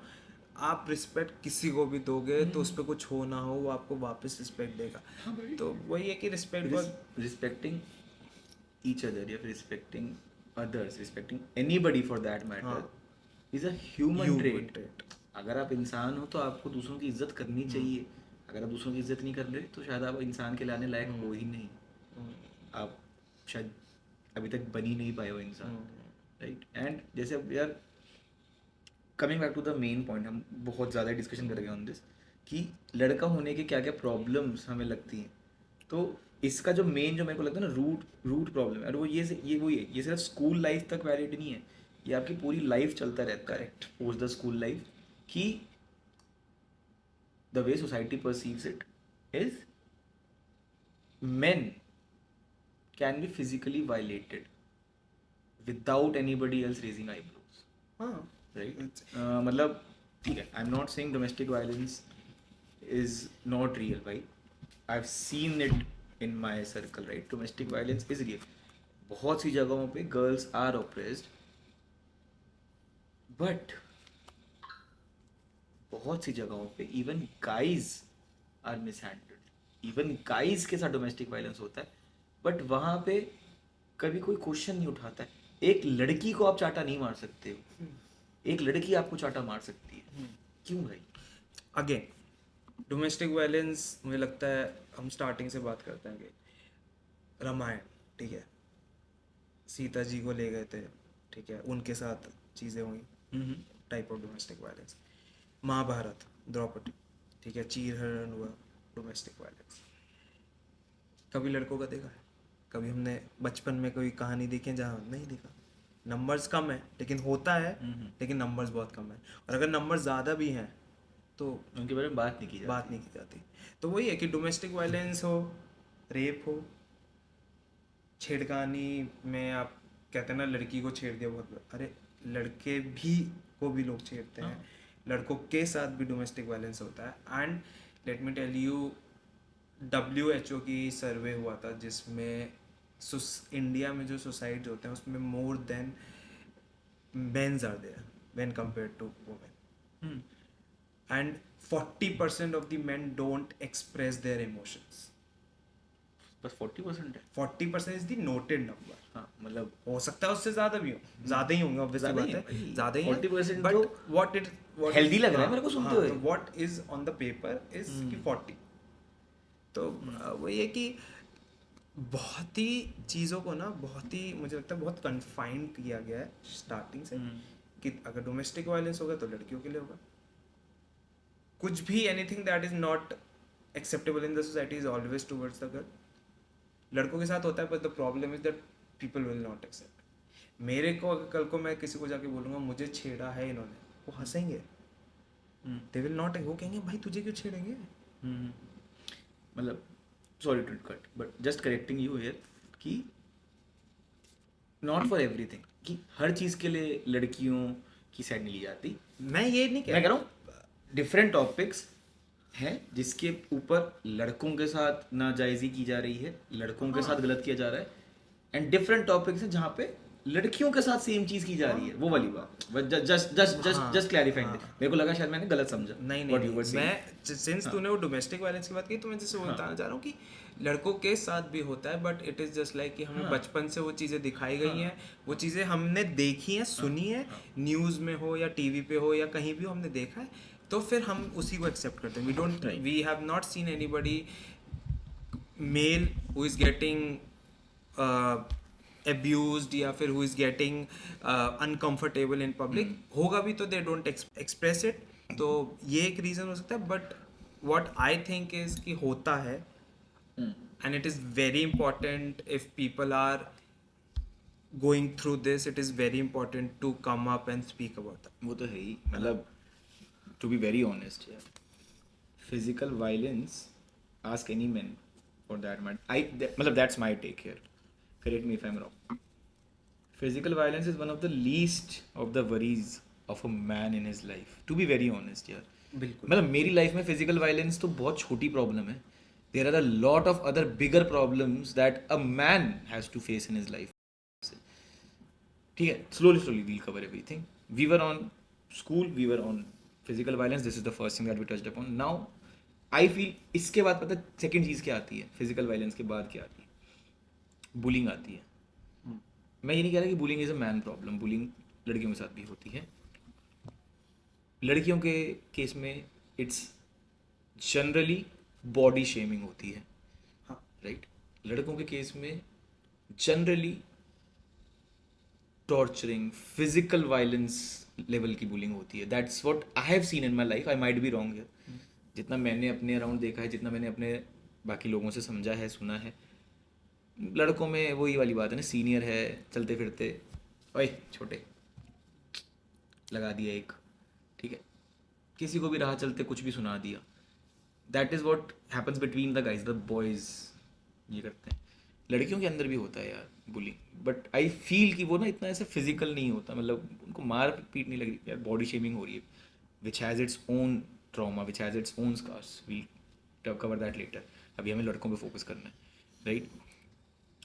आप रिस्पेक्ट किसी को भी दोगे तो उस पर कुछ हो ना हो वो आपको वापस रिस्पेक्ट देगा। तो वही है कि रिस्पेक्ट बहुत रिस्पेक्टिंग ईच अदर या फिर respecting others, respecting anybody for that हाँ matter is a human human trait. Trait. अगर आप इंसान हो तो आपको दूसरों की इज्जत करनी चाहिए। अगर आप दूसरों की इज्जत नहीं कर रहे तो शायद आप इंसान के लाने लायक हो ही नहीं, आप शायद अभी तक बन ही नहीं पाए हो इंसान, राइट। एंड जैसे अब यार coming back to the main point, हम बहुत ज़्यादा डिस्कशन कर गए ऑन दिस कि लड़का होने के क्या क्या प्रॉब्लम्स हमें लगती हैं। तो इसका जो मेन, जो मेरे को लगता है ना, रूट रूट प्रॉब्लम है, और वो ये वही है, ये सिर्फ स्कूल लाइफ तक वैलिड नहीं है, ये आपकी पूरी लाइफ चलता रहता है correct. Post the school life, कि the way society perceives it is men can be physically violated without anybody else raising eyebrows, हाँ right? it's- मतलब ठीक है, I am not saying domestic violence is not real, भाई। I have seen it in my circle, right. Domestic violence is real, बहुत सी जगहों पे girls are oppressed, but बहुत सी जगहों पे even guys are mishandled, even guys के साथ डोमेस्टिक वायलेंस होता है, बट वहाँ पे कभी कोई क्वेश्चन नहीं उठाता है। एक लड़की को आप चाटा नहीं मार सकते हो, एक लड़की आपको चाटा मार सकती है, क्यों भाई? अगेन डोमेस्टिक वायलेंस मुझे लगता है हम स्टार्टिंग से बात करते हैं कि रामायण, ठीक है, सीता जी को ले गए थे, ठीक है, उनके साथ चीज़ें हुई, type of domestic violence. Mahabharata, Draupadi, ठीक है, चीरहरण हुआ, डोमेस्टिक वायलेंस। कभी लड़कों का देखा है? कभी हमने बचपन में कोई कहानी देखी है जहाँ नहीं देखा? नंबर्स कम है लेकिन होता है, लेकिन नंबर्स बहुत कम है। और अगर नंबर ज़्यादा भी हैं तो उनके बारे में बात नहीं की जाती। बात नहीं की जाती। तो वही है कि डोमेस्टिक वायलेंस हो, रेप हो, छेड़खानी में आप कहते हैं ना लड़की को छेड़ दिया बहुत, अरे लड़के भी को भी लोग छेड़ते हैं, लड़कों के साथ भी डोमेस्टिक वायलेंस होता है। And let me tell you, WHO की सर्वे हुआ था जिसमें इंडिया में जो सुसाइड होते हैं उसमें more than mens are there when compare to women, and 40% of the men don't express their emotions. बस 40% है। 40% इज द नोटेड नंबर। हाँ मतलब हो सकता है उससे ज्यादा भी हो, ज्यादा ही होंगे ऑब्वियसली ज़्यादा ही बात है है, भाई। ज्यादा ही है। 40% बट तो व्हाट healthy लग रहा है मेरे को सुनते हुए। तो what is on the paper is कि 40। तो वही है कि बहुत ही चीज़ों को ना बहुत ही मुझे लगता है बहुत कन्फाइंड किया गया है स्टार्टिंग से, कि अगर डोमेस्टिक वायलेंस होगा तो लड़कियों के लिए होगा, कुछ भी anything that is not acceptable in the society is always towards the girl. लड़कों के साथ होता है, but the problem is that people will not accept. मेरे को अगर कल को मैं किसी को जाके बोलूँगा मुझे छेड़ा है इन्होंने, वो हंसेंगे, दे विल नॉट, वो कहेंगे भाई तुझे क्यों छेड़ेंगे। मतलब sorry to cut but just correcting you here कि नॉट फॉर एवरीथिंग, कि हर चीज़ के लिए लड़कियों की साइड नहीं ली जाती। मैं ये नहीं मैं कह रहा हूँ डिफरेंट टॉपिक्स हैं जिसके ऊपर लड़कों के साथ नाजायज़ी की जा रही है, लड़कों के साथ गलत किया जा रहा है, एंड डिफरेंट टॉपिक्स हैं जहाँ पे लड़कियों के साथ सेम चीज़ की जा रही है, वो वाली बात। Just just just just clarifying. मेरे को लगा शायद मैंने गलत समझा नहीं what नहीं you were नहीं, saying। मैं सिंस तूने वो डोमेस्टिक वायलेंस की बात की तो मैं जैसे वो बताना चाह रहा हूँ कि लड़कों के साथ भी होता है, but it is just like कि हमें बचपन से वो चीज़ें दिखाई गई हैं, वो चीज़ें हमने देखी हैं, सुनी है, न्यूज़ में हो या टीवी पे हो या कहीं भी हमने देखा है, तो फिर हम उसी को एक्सेप्ट करते हैं। We have not seen anybody male who is getting abused या फिर who is getting uncomfortable in public, होगा भी तो they don't express it। तो ये एक रीज़न हो सकता है, but what I think is कि होता है, and it is very important if people are going through this, it is very important to come up and speak about that। वो तो है ही। मतलब टू बी वेरी ऑनेस्ट यार, physical violence, ask any man for that matter, I मतलब that's my take here, correct me if I am wrong. Physical violence is one of the least of the worries of a man in his life, to be very honest यार। बिल्कुल। मतलब मेरी life में physical violence तो बहुत छोटी problem है, there are a lot of other bigger problems that a man has to face in his life. ठीक है, slowly slowly we'll cover everything. We were on school, we were on physical violence, this is the first thing that we touched upon. Now I feel इसके बाद पता second चीज़ क्या आती है, physical violence के बाद क्या आती है, बुलिंग आती है। मैं ये नहीं कह रहा कि bullying is a man problem, bullying लड़कियों के साथ भी होती है। लड़कियों के केस में इट्स जनरली बॉडी शेमिंग होती है, हाँ राइट। लड़कों के केस में generally torturing, physical violence level की बुलिंग होती है। That's what I have seen in my life, I might be wrong here. जितना मैंने अपने अराउंड देखा है, जितना मैंने अपने बाकी लोगों से समझा है, सुना है, लड़कों में वही वाली बात है ना, सीनियर है, चलते फिरते ओए छोटे लगा दिया एक, ठीक है, किसी को भी राह चलते कुछ भी सुना दिया। That is what happens between the guys, the boys ये करते हैं। लड़कियों के अंदर भी होता है यार बुलिंग, बट आई फील कि वो ना इतना ऐसा फिजिकल नहीं होता, मतलब उनको मार पीट नहीं लग रही यार, बॉडी शेमिंग हो रही है, which has its own trauma, which has its own scars, we cover that later. अभी हमें लड़कों पे फोकस करना है, राइट।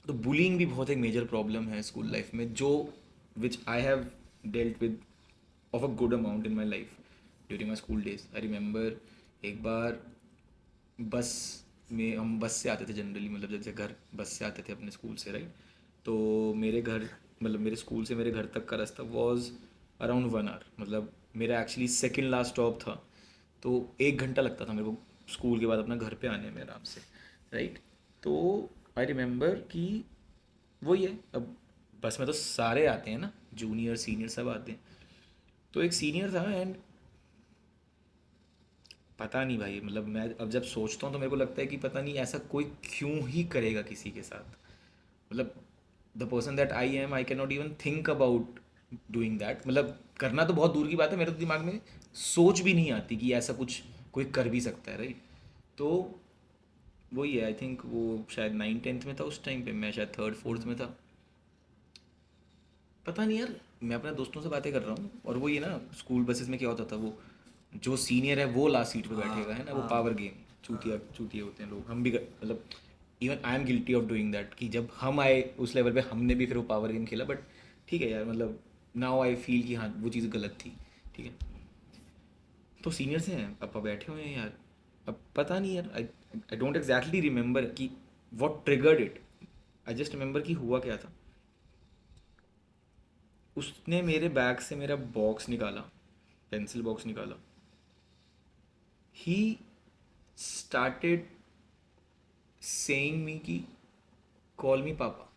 तो बुलिंग भी बहुत एक मेजर प्रॉब्लम है स्कूल लाइफ में, जो which I have dealt with of a good amount in my life during my school days. I remember एक बार बस में, हम बस से आते थे जनरली, मतलब जैसे घर बस से आते थे अपने स्कूल से, राइट। तो मेरे घर, मतलब मेरे स्कूल से मेरे घर तक का रास्ता वॉज अराउंड 1 आवर, मतलब मेरा एक्चुअली सेकेंड लास्ट स्टॉप था, तो 1 घंटा लगता था मेरे को स्कूल के बाद अपना घर पे आने में आराम से, राइट। तो आई रिमेंबर कि वही है, अब बस में तो सारे आते हैं ना, जूनियर सीनियर सब आते हैं। तो एक सीनियर था, एंड पता नहीं भाई, मतलब मैं अब जब सोचता हूँ तो मेरे को लगता है कि पता नहीं ऐसा कोई क्यों ही करेगा किसी के साथ। मतलब the person that I M, I can not even think about doing that. मतलब करना तो बहुत दूर की बात है, मेरे तो दिमाग में सोच भी नहीं आती कि ऐसा कुछ कोई कर भी सकता है, राइट। तो वही है, आई थिंक वो शायद 9th-10th में था उस टाइम पे, मैं शायद 3rd-4th में था। पता नहीं यार, मैं अपने दोस्तों से बातें कर रहा हूँ और वो ये ना, स्कूल बसेस में क्या होता था, वो जो सीनियर है वो लास्ट सीट पे बैठेगा, है हाँ ना, वो हाँ पावर गेम, चूतिया चूतिए होते हैं लोग, हम भी मतलब even I am guilty of doing that, कि जब हम आए उस लेवल पे हमने भी फिर वो पावर गेम खेला, बट ठीक है यार, मतलब नाउ आई फील कि हाँ वो चीज़ गलत थी, ठीक है। तो सीनियर्स हैं, पापा बैठे हुए हैं यार। अब पता नहीं यार, आई आई डोंट एग्जैक्टली रिमेंबर कि what triggered it. I just remember कि हुआ क्या था। उसने मेरे बैग से मेरा बॉक्स निकाला, पेंसिल बॉक्स निकाला। ही स्टार्टेड सेइंग मी कि कॉल मी पापा,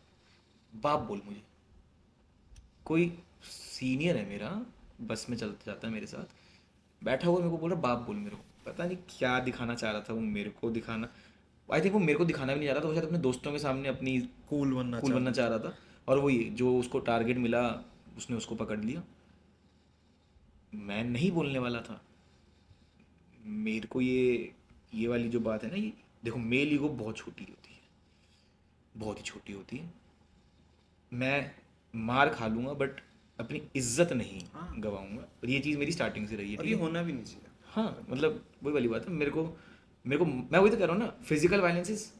बाप बोल मुझे। कोई सीनियर है मेरा, बस में चलता जाता है मेरे साथ, बैठा हुआ मेरे को बोल रहा बाप बोल मेरे को। पता नहीं क्या दिखाना चाह रहा था वो मेरे को दिखाना, आई थिंक वो मेरे को दिखाना भी नहीं चाह रहा था, वो शायद अपने दोस्तों के सामने अपनी कूल बनना कूल बनना चाहता चाह था। रहा था। और वही जो उसको टारगेट मिला, उसने उसको पकड़ लिया। मैं नहीं बोलने वाला था। मेरे को ये वाली जो बात है ना, ये देखो, मेल ईगो बहुत छोटी होती है, बहुत ही छोटी होती है। मैं मार खा लूँगा बट अपनी इज्जत नहीं हाँ, गवाऊंगा, और ये चीज़ मेरी स्टार्टिंग से रही है, और ठीक ये है। होना भी नहीं चाहिए। हाँ, मतलब वही वाली बात है, मेरे को मैं वही तो कह रहा हूँ ना, फिजिकल वायलेंस इज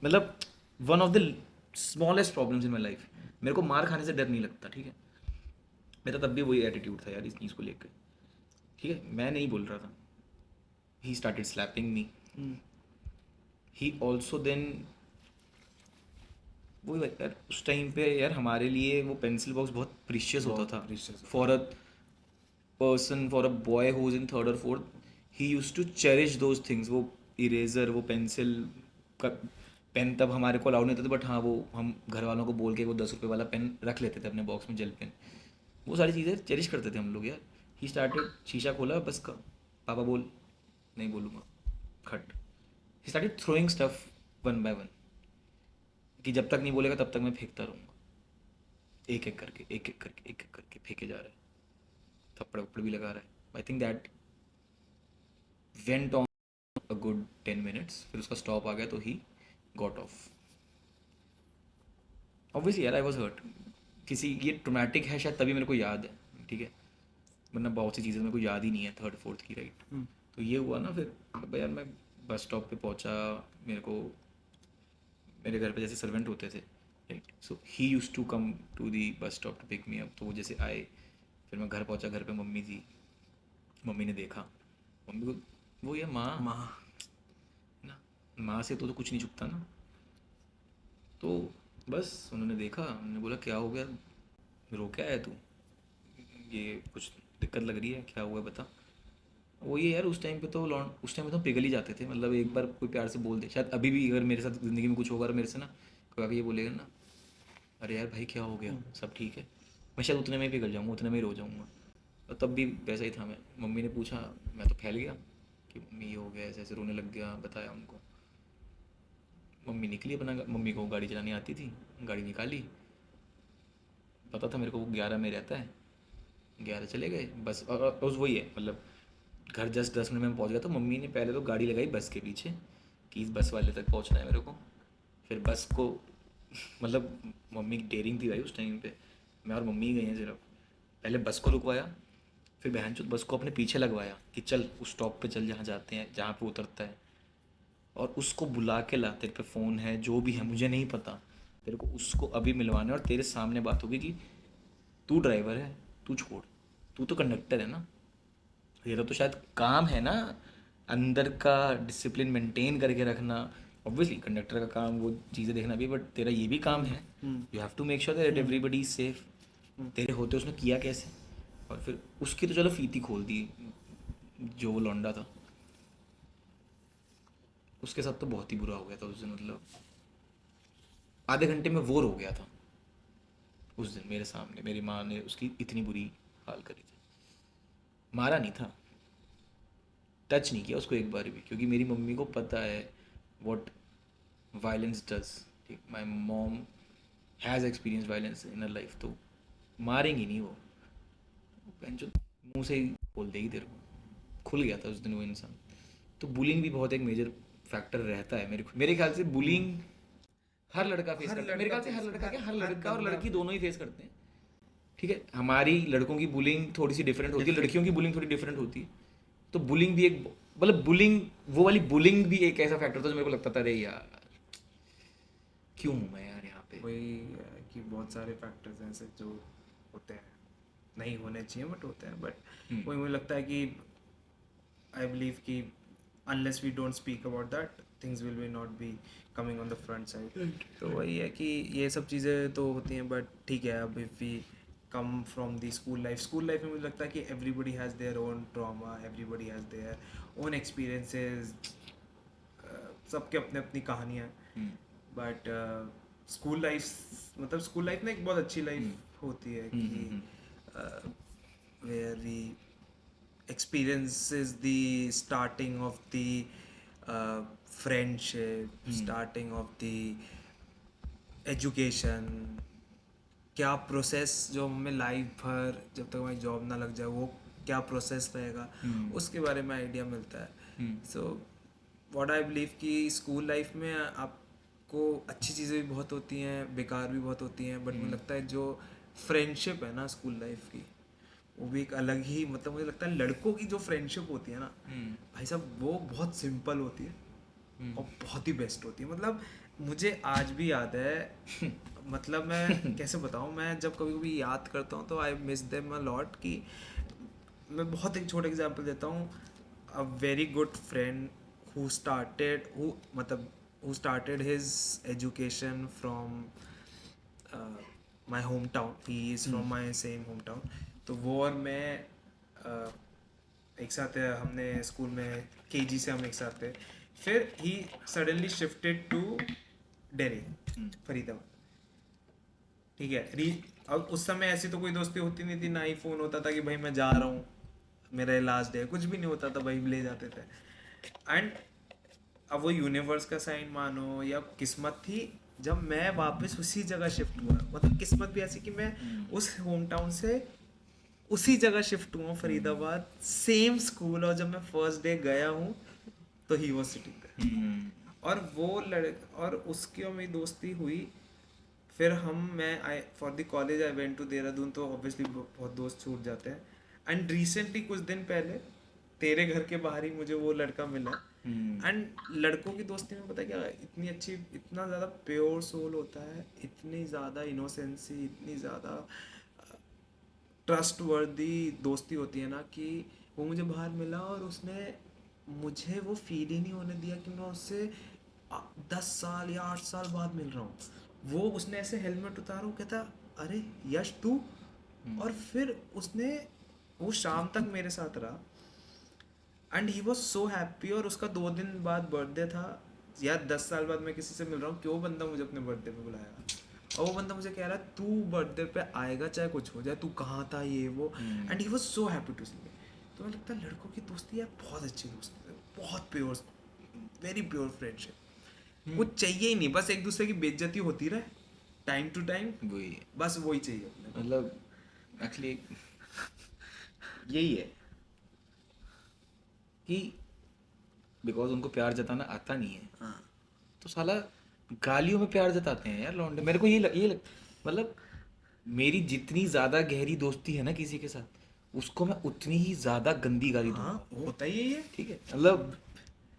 मतलब one of the smallest problems in my life. मेरे को मार खाने से डर नहीं लगता, ठीक है। मेरा तब भी वही एटीट्यूड था यार इस चीज़ को लेकर, ठीक है। मैं नहीं बोल रहा था, he started slapping me. Hmm, he also then, वही बात यार, उस टाइम पे यार हमारे लिए वो पेंसिल बॉक्स बहुत प्रीशियस होता बहुत था। प्रीशियस होता for a person, for a boy who is in 3rd और 4th, he used to cherish those things. वो इरेजर, वो पेंसिल का पेन तब हमारे को अलाउड नहीं होता था, बट हाँ वो हम घर वालों को बोल के वो 10 रुपये वाला पेन रख लेते थे अपने बॉक्स में, जेल पेन। वो सारी चीज़ें चेरिश करते थे हम लोग यार। ही स्टार्टेड, शीशा खोला बस का, पापा बोल, नहीं बोलूँगा, खट। He started throwing stuff one by one, कि जब तक नहीं बोलेगा तब तक मैं फेंकता रहूँगा। एक एक करके, एक एक करके, एक एक करके फेंके जा रहा है, थप्पड़ वप्पड़ भी लगा रहा है। I think that went on a good 10 minutes, फिर उसका स्टॉप आ गया तो ही गॉट ऑफ। ऑब्वियसली यार आई वॉज हर्ट, किसी ये ट्रोमैटिक है शायद तभी मेरे को याद है, ठीक है, वरना बहुत सी चीज़ें मेरे को याद ही नहीं है 3rd-4th की, राइट। हम्म, तो ये हुआ ना, फिर अब यार मैं बस स्टॉप पे पहुंचा। मेरे को मेरे घर पे जैसे सर्वेंट होते थे, right, so he used to come to the bus stop to pick me up, तो वो जैसे आए, फिर मैं घर पहुंचा, घर पे मम्मी थी। मम्मी ने देखा, मम्मी को वो ये माँ, माँ। है ना, माँ से तो कुछ नहीं छुपता ना। तो बस उन्होंने देखा, उन्होंने बोला क्या हो गया, रो क्या है तू, ये कुछ दिक्कत लग रही है, क्या हुआ है बता। वो ये यार, उस टाइम पे तो पिघल ही जाते थे, मतलब एक बार कोई प्यार से बोल दे, शायद अभी भी अगर मेरे साथ ज़िंदगी में कुछ होगा और मेरे से ना कोई आके ये बोलेगा ना, अरे यार भाई क्या हो गया, सब ठीक है, मैं शायद उतने में ही पिघल जाऊँगा, उतने में ही रो जाऊँगा। और तब भी वैसा ही था मैं। मम्मी ने पूछा, मैं तो फैल गया कि मम्मी ये हो गया, ऐसे ऐसे रोने लग गया, बताया उनको। मम्मी निकली अपना, मम्मी को गाड़ी चलानी आती थी, गाड़ी निकाली। पता था मेरे को वो 11 में रहता है, 11 चले गए बस। और उस वही है, मतलब घर जस्ट 10 मिनट में पहुंच गया। तो मम्मी ने पहले तो गाड़ी लगाई बस के पीछे कि इस बस वाले तक पहुंचना है मेरे को। फिर बस को मतलब मम्मी की डेयरिंग थी भाई उस टाइम पे, मैं और मम्मी ही गए हैं सिर्फ। पहले बस को रुकवाया, फिर बहन चोद बस को अपने पीछे लगवाया कि चल उस स्टॉप पे चल जहाँ जाते हैं, जहाँ पे उतरता है, और उसको बुला के ला, तेरे पे फ़ोन है जो भी है मुझे नहीं पता, तेरे को उसको अभी मिलवाना है, और तेरे सामने बात होगी कि तू ड्राइवर है, तू छोड़, तू तो कंडक्टर है ना। तेरा तो शायद काम है ना अंदर का डिसिप्लिन मेंटेन करके रखना। ऑब्वियसली कंडक्टर का काम वो चीज़ें देखना भी, बट तेरा ये भी काम है, hmm, you have to make sure that hmm, everybody is safe. Hmm, तेरे होते उसने किया कैसे। और फिर उसकी तो चलो फीती खोल दी, जो वो लौंडा था, उसके साथ तो बहुत ही बुरा हो गया था उस दिन, मतलब आधे घंटे में वोर हो गया था उस दिन मेरे सामने। मेरी माँ ने उसकी इतनी बुरी हाल करी थी। मारा नहीं था, टच नहीं किया उसको एक बार भी, क्योंकि मेरी मम्मी को पता है व्हाट वायलेंस डज। ठीक, my mom has experience violence in her life, तो मारेंगी नहीं वो। बेंचो मुंह से ही बोल देगी तेरे को। खुल गया था उस दिन वो इंसान। तो बुलिंग भी बहुत एक मेजर फैक्टर रहता है मेरे ख्याल से। बुलिंग हर लड़का फेस हर करता है मेरे लड़का ख्याल से। हर फेस, लड़का क्या, हर हर लड़का और बंदा लड़की फेस। दोनों ही फेस करते हैं। ठीक है, हमारी लड़कों की बुलिंग थोड़ी सी डिफरेंट होती है, डिफरेंट। लड़कियों की बुलिंग थोड़ी डिफरेंट होती है। तो बुलिंग भी एक, मतलब बुलिंग, वो वाली बुलिंग भी एक ऐसा फैक्टर था जो मेरे को लगता था अरे यार क्यों हूँ मैं यार यहाँ पे। वही है कि बहुत सारे फैक्टर्स हैं ऐसे जो होते हैं, नहीं होने चाहिए बट होते हैं, बट हम्म, वही मुझे लगता है कि आई बिलीव कि unless we don't speak about that things will be not be coming on the front side. तो वही है कि ये सब चीज़ें तो होती हैं, बट ठीक है, अब if we come from the school life में मुझे लगता है कि everybody has their own trauma, everybody has their own experiences, सबके अपने अपनी कहानियाँ। हम्म, बट स्कूल लाइफ, मतलब स्कूल लाइफ ना एक बहुत अच्छी हम्म, लाइफ होती है हम्म, कि where we experiences the starting of the friendship, hmm, starting of the education, क्या प्रोसेस जो हमें लाइफ भर जब तक हमारी जॉब ना लग जाए वो क्या प्रोसेस रहेगा, हम्म, उसके बारे में आइडिया मिलता है। हम्म, सो व्हाट आई बिलीव कि स्कूल लाइफ में आपको अच्छी चीज़ें भी बहुत होती हैं, बेकार भी बहुत होती हैं, बट मुझे हम्म, लगता है जो फ्रेंडशिप है ना स्कूल लाइफ की, वो भी एक अलग ही, मतलब मुझे लगता है लड़कों की जो फ्रेंडशिप होती है ना हम्म, भाई साहब, वो बहुत सिंपल होती है हम्म, और बहुत ही बेस्ट होती है। मतलब मुझे आज भी याद है, मतलब मैं कैसे बताऊँ, मैं जब कभी कभी याद करता हूँ तो I miss them a lot. कि मैं बहुत एक छोटा एग्जांपल देता हूँ, a very good friend who started who मतलब who started his education from my home town, he is hmm, from my same home town. तो वो और मैं एक साथ हमने स्कूल में केजी से हम एक साथ थे। फिर he suddenly shifted to Delhi, हम्म, फरीदाबाद। ठीक है, री अब उस समय ऐसी तो कोई दोस्ती होती नहीं थी, ना ही फ़ोन होता था कि भाई मैं जा रहा हूँ, मेरा लास्ट डे, कुछ भी नहीं होता था भाई, ले जाते थे। एंड अब वो यूनिवर्स का साइन मानो या किस्मत थी, जब मैं वापस उसी जगह शिफ्ट हुआ, मतलब किस्मत भी ऐसी कि मैं हम्म, उस होम टाउन से उसी जगह शिफ्ट हुआ, हम्म, फरीदाबाद, सेम स्कूल, और जब मैं फर्स्ट डे गया हूँ तो ही वॉज सिटिंग देयर। हम्म, और वो और उसकी और मेरी दोस्ती हुई। फिर मैं I for the college I went to Dehradun, तो ऑब्वियसली बहुत दोस्त छूट जाते हैं। एंड रिसेंटली कुछ दिन पहले तेरे घर के बाहर ही मुझे वो लड़का मिला। हम्म, एंड लड़कों की दोस्ती में पता है क्या, इतनी अच्छी, इतना ज़्यादा प्योर सोल होता है, इतनी ज़्यादा इनोसेंसी, इतनी ज़्यादा ट्रस्ट वर्दी दोस्ती होती है ना, कि वो मुझे बाहर मिला और उसने मुझे वो फील ही नहीं होने दिया कि मैं उससे 10 साल या 8 साल बाद मिल रहा हूँ। वो उसने ऐसे हेलमेट उतारा, वो कहता अरे यश तू। और फिर उसने वो शाम तक मेरे साथ रहा, and he was so happy. और उसका 2 दिन बाद बर्थडे था। यार 10 साल बाद मैं किसी से मिल रहा हूँ, क्यों बंदा मुझे अपने बर्थडे पे बुलाया, और वो बंदा मुझे कह रहा है तू बर्थडे पे आएगा चाहे कुछ हो जाए, तू कहाँ था, ये वो। Hmm, and he was so happy to see me. तो मुझे लगता है लड़कों की दोस्ती यार बहुत अच्छी दोस्ती है, बहुत प्योर, वेरी प्योर फ्रेंडशिप। हम्म, कुछ चाहिए ही नहीं, बस एक दूसरे की बेइज्जती होती रहे टाइम टू टाइम, वही है। बस वही चाहिए अपने को। मतलब एक्चुअली यही है कि बिकॉज उनको प्यार जताना आता नहीं है, हाँ तो साला गालियों में प्यार जताते हैं यार लौंडे। मेरे को मतलब मेरी जितनी ज़्यादा गहरी दोस्ती है ना किसी के साथ, उसको मैं उतनी ही ज़्यादा गंदी गाली हाँ, दूंगा। होता ही यही है। ठीक है, मतलब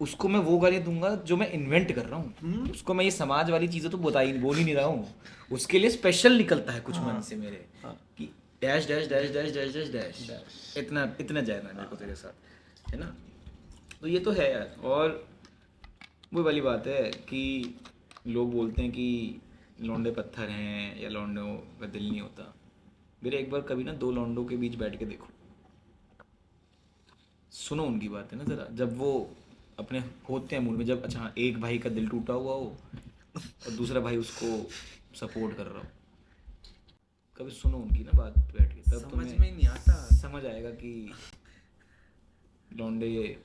उसको मैं वो गालियाँ दूंगा जो मैं इन्वेंट कर रहा हूँ। हम्म। उसको मैं ये समाज वाली चीज़ें तो बोल ही नहीं रहा हूँ। उसके लिए स्पेशल निकलता है कुछ मन हाँ से मेरे, हाँ। कि dash dash dash dash dash dash dash, Dash। इतना इतना जाना है मेरे को तेरे साथ, है ना। तो ये तो है यार। और वो वाली बात है कि लोग बोलते हैं कि लौंडे पत्थर हैं या लौंडों का दिल नहीं होता। मेरे एक बार कभी ना दो लौंडों के बीच बैठ के देखो, सुनो उनकी बातें ना ज़रा, जब वो अपने होते हैं मूड में, जब अच्छा हाँ, एक भाई का दिल टूटा हुआ हो और दूसरा भाई उसको सपोर्ट कर रहा हो, कभी सुनो उनकी ना बात बैठ के, तब समझ तुम्हें में ही नहीं आता। समझ आएगा कि लौंडे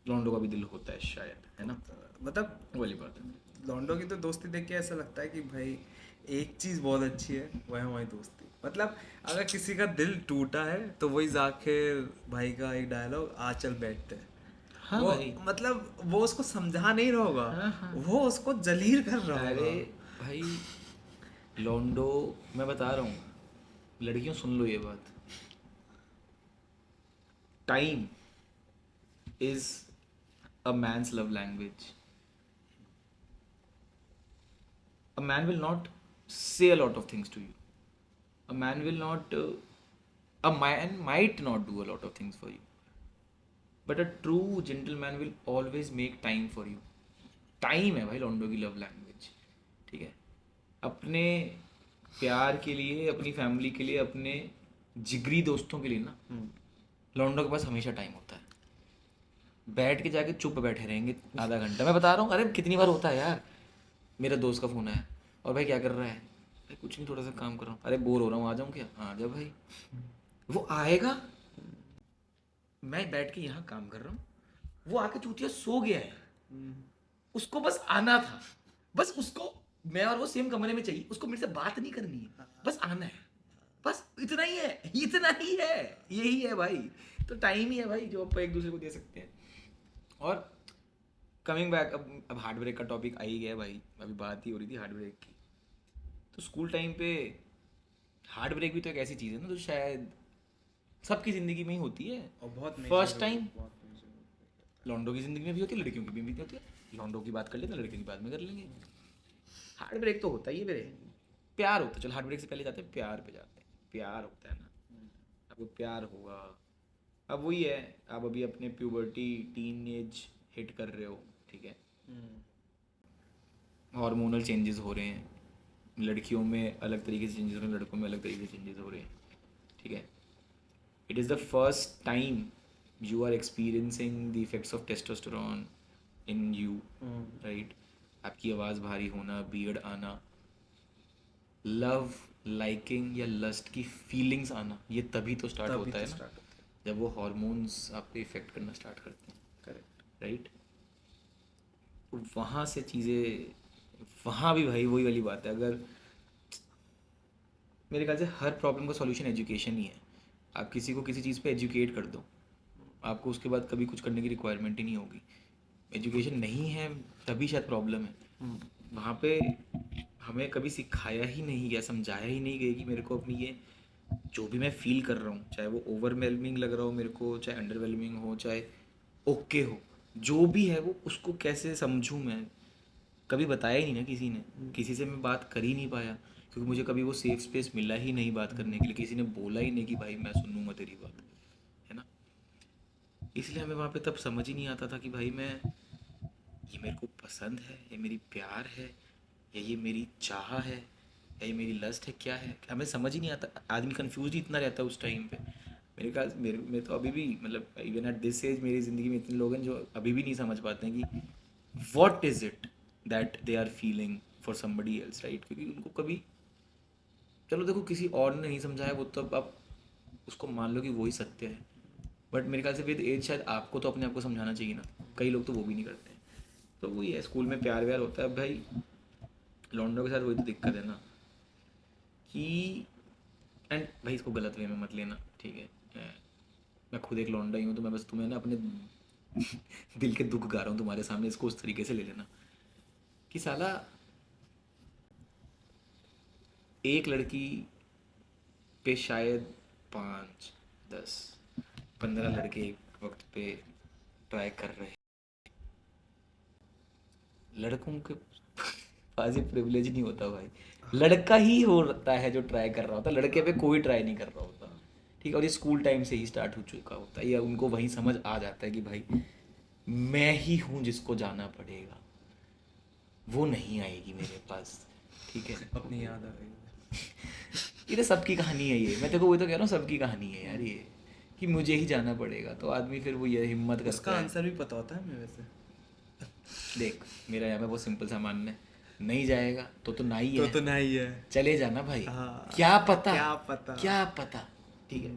लौंडों का भी दिल होता है शायद, है ना। मतलब वो वाली बात है। लॉन्डो की तो दोस्ती देख के ऐसा लगता है कि भाई एक चीज़ बहुत अच्छी है, वो है हमारी दोस्ती। मतलब अगर किसी का दिल टूटा है तो वही जाकिर भाई का एक डायलॉग, आ चल बैठते हैं। हाँ वो भाई। मतलब वो उसको समझा नहीं रहा होगा, हाँ हाँ। वो उसको जलील कर रहा अरे होगा। भाई, लॉन्डो, मैं बता रहा हूँ, लड़कियों सुन लो ये बात, time is a man's love language. A man will not say a lot of things to you. A man will not, a man might not do a lot of things for you. But a true gentleman will always make time for you. Time है भाई लॉन्डो की love language. ठीक है. अपने प्यार के लिए, अपनी फैमिली के लिए, अपने जिगरी दोस्तों के लिए ना, लॉन्डो के पास हमेशा टाइम होता है. बैठ के जाके चुप बैठे रहेंगे आधा घंटा. मैं बता रहा हूँ, अरे कितनी बार होता है यार. मेरा दोस्त का फ़ोन आया, और भाई क्या कर रहा है? भाई कुछ नहीं, थोड़ा सा काम कर रहा हूँ. अरे बोर हो रहा हूँ, आ जाऊँ क्या? हाँ, आ जा भाई. वो आएगा, मैं बैठ के यहाँ काम कर रहा हूँ, वो आके चूतिया सो गया है. उसको बस आना था. बस उसको, मैं और वो सेम कमरे में चाहिए, उसको मेरे से बात नहीं करनी है, बस आना है. बस इतना ही है, इतना ही है. यही है भाई. तो टाइम ही है भाई जो आप एक दूसरे को दे सकते हैं. और कमिंग बैक, अब हार्ट ब्रेक का टॉपिक आ ही गया भाई. अभी बात ही हो रही थी हार्ट ब्रेक की. तो स्कूल टाइम पे हार्ट ब्रेक भी तो एक ऐसी चीज़ है ना जो शायद सबकी ज़िंदगी में ही होती है. और बहुत मेजर फर्स्ट रोल, टाइम बहुत मेजर रोल। लॉन्डो की ज़िंदगी में भी होती है, लड़कियों की भी होती है. लॉन्डो की बात कर लेते हैं, लड़कियों की बात में कर लेंगे. हार्ट ब्रेक तो होता ही है मेरे. प्यार होता है, चलो हार्ट ब्रेक से पहले जाते हैं प्यार पे जाते हैं. प्यार होता है ना, आपको प्यार होगा. अब वही है, आप अभी अपने प्यूबर्टी टीन एज हिट कर रहे हो. ठीक है. हार्मोनल चेंजेस हो रहे हैं. लड़कियों में अलग तरीके से चेंजेस हो रहे हैं, लड़कों में अलग तरीके से चेंजेस हो रहे हैं. ठीक है. It is the first time you are experiencing the effects of testosterone in you, right? आपकी आवाज़ भारी होना, बियर्ड आना, लव, लाइकिंग या लस्ट की फीलिंग्स आना, ये तभी तो स्टार्ट तभी होता तो है ना, स्टार्ट होता है। जब वो हॉर्मोन्स आप पे इफेक्ट करना स्टार्ट करते हैं. करेक्ट। राइट. तो वहाँ से चीज़ें, वहाँ भी भाई वही वाली बात है. अगर मेरे ख्याल से हर प्रॉब्लम का सॉल्यूशन एजुकेशन ही है. आप किसी को किसी चीज़ पे एजुकेट कर दो, आपको उसके बाद कभी कुछ करने की रिक्वायरमेंट ही नहीं होगी. एजुकेशन नहीं है तभी शायद प्रॉब्लम है. वहाँ पे हमें कभी सिखाया ही नहीं गया, समझाया ही नहीं गया कि मेरे को अपनी ये जो भी मैं फील कर रहा हूँ, चाहे वो ओवरवेलमिंग लग रहा हो मेरे को, चाहे अंडरवेलमिंग हो, चाहे ओके हो, जो भी है वो उसको कैसे समझूँ मैं, कभी बताया ही नहीं ना किसी ने. किसी से मैं बात कर ही नहीं पाया, क्योंकि मुझे कभी वो सेफ स्पेस मिला ही नहीं बात करने के लिए. किसी ने बोला ही नहीं कि भाई मैं सुनूंगा तेरी बात, है ना. इसलिए हमें वहाँ पे तब समझ ही नहीं आता था कि भाई मैं, ये मेरे को पसंद है, ये मेरी प्यार है, या ये मेरी चाह है, या ये मेरी लस्ट है, क्या है. हमें समझ ही नहीं आता. आदमी कंफ्यूज ही इतना रहता है उस टाइम पे. मेरे ख्याल मेरे में तो अभी भी, मतलब इवन एट दिस एज मेरी ज़िंदगी में इतने लोग हैं जो अभी भी नहीं समझ पाते हैं कि what is it that they are feeling for somebody else, right. क्योंकि उनको कभी, चलो देखो किसी और ने नहीं समझाया, वो तो अब आप उसको मान लो कि वही सत्य है. बट मेरे ख्याल से विद एज शायद आपको तो अपने आप को समझाना चाहिए ना. कई लोग तो वो भी नहीं करते हैं. तो वही है, स्कूल में प्यार व्यार होता है भाई. लॉन्डो के साथ वही तो दिक्कत है ना कि, एंड भाई इसको गलत वे में मत लेना, ठीक है. मैं खुद एक लौंडा ही हूँ, तो मैं बस तुम्हें ना अपने दिल के दुख गा रहा हूँ तुम्हारे सामने, इसको उस तरीके से ले लेना कि साला एक लड़की पे शायद 5, 10, 15 लड़के एक वक्त पे ट्राई कर रहे हैं. लड़कों के पास ये प्रिविलेज नहीं होता भाई. लड़का ही होता है जो ट्राई कर रहा होता है, लड़के पे कोई ट्राई नहीं कर रहा होता. ठीक है. और ये स्कूल टाइम से ही स्टार्ट हो चुका होता है, या उनको वही समझ आ जाता है कि भाई मैं ही हूँ जिसको जाना पड़ेगा, वो नहीं आएगी मेरे पास. ठीक है. अपनी याद आ गई। ये तो सबकी कहानी है ये. मैं तेरे को वही तो कह रहा हूँ, सबकी कहानी है यार ये, कि मुझे ही जाना पड़ेगा. तो आदमी फिर वो ये हिम्मत उसका करता है. आंसर भी पता होता है हमें वैसे। देख, मेरा यहाँ पे बहुत सिंपल सा मानना है, नहीं जाएगा तो ना ही है, तो नहीं है। चले जाना भाई. हाँ। क्या पता, क्या पता। क्या पता. ठीक है.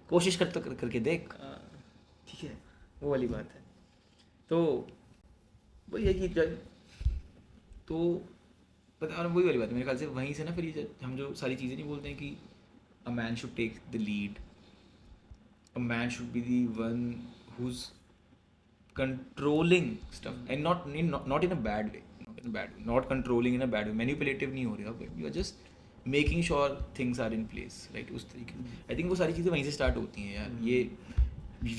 कोशिश करके देख. ठीक है. वो वाली बात है. तो वही है कि तो पता, और वही वाली बात है मेरे ख्याल से, वहीं से ना फिर ये हम जो सारी चीज़ें नहीं बोलते हैं कि a man should take the lead, a man should be the one who's controlling stuff, and not in a bad way, not controlling in a bad way, manipulative नहीं हो रही आप, you are just making sure things are in place, right? उस तरीके, I think वो सारी चीज़ें वहीं से स्टार्ट होती हैं यार, ये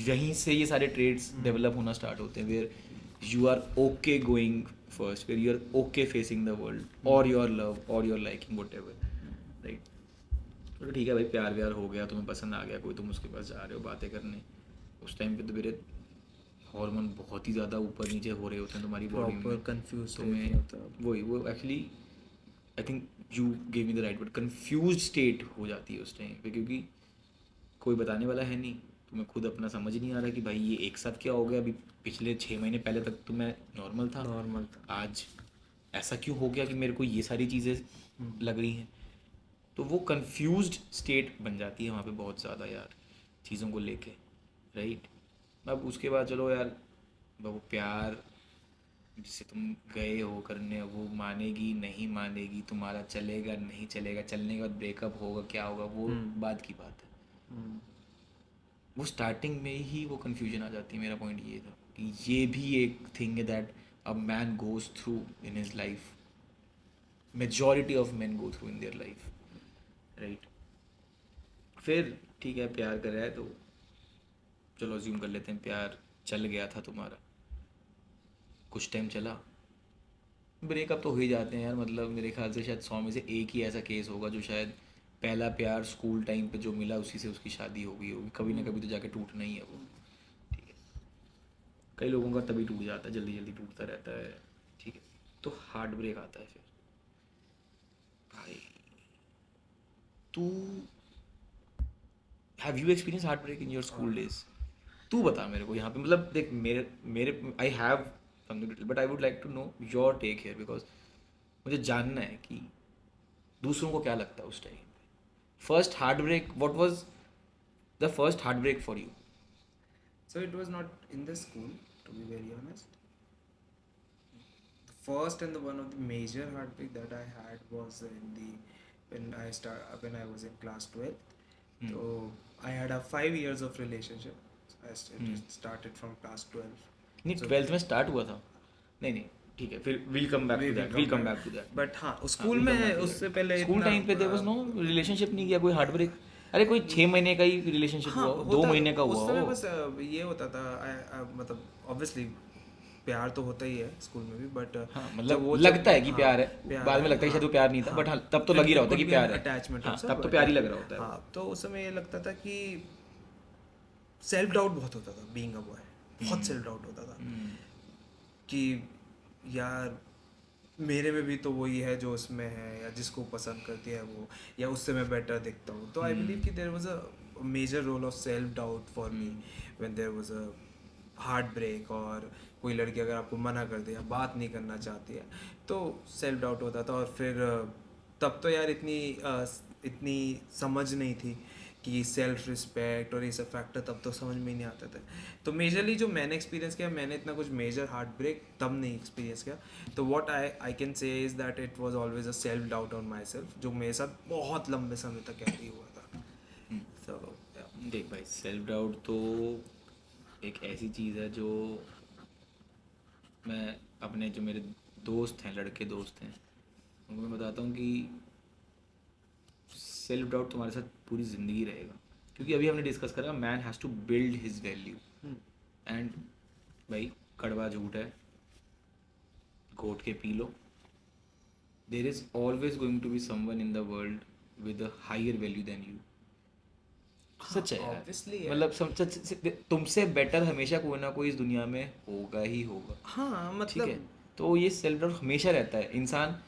यहीं से ये सारे ट्रेड्स डेवलप होना स्टार्ट होते हैं, where you are okay going first, where you are okay facing the world और योर लव और your liking whatever, right? तो ठीक है भाई, प्यार व्यार हो गया, तुम्हें पसंद आ गया कोई, तुम उसके पास जा रहे हो बातें करने, उस टाइम पे तो मेरे हार्मोन बहुत ही ज़्यादा ऊपर नीचे हो रहे होते हैं तुम्हारी बॉडी प्रॉपर में, कंफ्यूज तुम्हें होता है। वही वो actually I think you gave me the right, but confuse state हो जाती है उस टाइम पे, क्योंकि कोई बताने वाला है नहीं, तुम्हें खुद अपना समझ नहीं आ रहा कि भाई ये एक साथ क्या हो गया, अभी पिछले 6 महीने पहले तक तो मैं नॉर्मल था, नॉर्मल था। आज ऐसा क्यों हो गया कि मेरे को ये सारी चीज़ें लग रही हैं, तो वो कंफ्यूज्ड स्टेट बन जाती है वहाँ पे बहुत ज़्यादा यार, चीज़ों को लेके, राइट? अब उसके बाद चलो यार, वो प्यार जिससे तुम गए हो करने, वो मानेगी नहीं मानेगी, तुम्हारा चलेगा नहीं चलेगा, चलने के बाद ब्रेकअप होगा क्या होगा, वो बाद की बात है। वो स्टार्टिंग में ही वो कन्फ्यूजन आ जाती है, मेरा पॉइंट ये था कि ये भी एक थिंग है that a man goes through in his life, majority of man go through in their life, right? फिर ठीक है, प्यार कर रहा है तो चलो अज्यूम कर लेते हैं प्यार चल गया था तुम्हारा, कुछ टाइम चला, ब्रेकअप तो हो ही जाते हैं यार, मतलब मेरे ख्याल से शायद 100 में से एक ही ऐसा केस होगा जो शायद पहला प्यार स्कूल टाइम पे जो मिला उसी से उसकी शादी हो गई होगी, कभी ना कभी तो जाके टूटना ही है वो, ठीक है? कई लोगों का तभी टूट जाता है, जल्दी जल्दी टूटता रहता है, ठीक है? तो हार्ट ब्रेक आता है फिर, भाई तू have you experience heart break in your school days? तू बता मेरे को यहाँ पे, मतलब देख मेरे मेरे I have something little, but I would like to know your take here, because मुझे जानना है कि दूसरों को क्या लगता है उस टाइम पे। First heart break, what was the first heart break for you? So it was not in the school, to be very honest. The first and the one of the major heartbreak that I had was in the when I was in class 12th. So I had a 5 years of relationship. It started from class 12. नहीं, So 12th में start हुआ था? नहीं नहीं, ठीक है, फिर will come back we to will that, come will come back. Back to that. But हाँ, स्कूल में उससे पहले स्कूल इतना टाइम पे देयर वाज नो रिलेशनशिप, नहीं किया कोई हार्ट ब्रेक? अरे कोई 6 महीने का ही रिलेशनशिप हाँ हुआ हो, 2 होता, महीने का उस हुआ समय हो। बस ये होता था, मतलब ऑब्वियसली प्यार तो होता ही है स्कूल में भी, बट हाँ, मतलब लगता है कि प्यार है, बाद में लगता है कि शायद वो प्यार नहीं था, बट हाँ तब तो लग ही रहा होता है कि प्यार है, अटैचमेंट, हाँ तब तो प्यार ही लग रहा होता है। हाँ, तो उस समय ये लगता था कि सेल्फ डाउट बहुत होता था, बीइंग अ बॉय बहुत सेल्फ डाउट होता था कि यार मेरे में भी तो वही है जो उसमें है, या जिसको पसंद करती है वो, या उससे मैं बेटर दिखता हूँ। तो आई बिलीव कि there was a major role of self doubt for me when there was a heart break, और कोई लड़की अगर आपको मना कर दे या बात नहीं करना चाहती है तो सेल्फ डाउट होता था। और फिर तब तो यार इतनी समझ नहीं थी कि सेल्फ रिस्पेक्ट और ये सब फैक्टर तब तो समझ में ही नहीं आते थे। तो मेजरली जो मैंने एक्सपीरियंस किया, मैंने इतना कुछ मेजर हार्ट ब्रेक तब नहीं एक्सपीरियंस किया। तो what I can say is that it was always a self doubt on my self, जो मेरे साथ बहुत लंबे समय तक कैरी हुआ था। So, yeah. देख भाई, सेल्फ डाउट तो एक ऐसी चीज़ है जो मैं अपने जो मेरे दोस्त हैं, लड़के दोस्त हैं, उनको मैं बताता हूँ कि सेल्फ डाउट तुम्हारे साथ पूरी ज़िंदगी रहेगा, क्योंकि अभी हमने डिस्कस करा man has to build his value, and भाई कड़वा झूठ है, घोट के पी लो, there is always going to be someone in the world with a higher value than you. सच है यार, Obviously है। मतलब तुमसे बेटर हमेशा कोई ना कोई इस दुनिया में होगा ही होगा, हाँ ठीक है? मतलब तो ये सेल्फ डाउट हमेशा रहता है इंसान।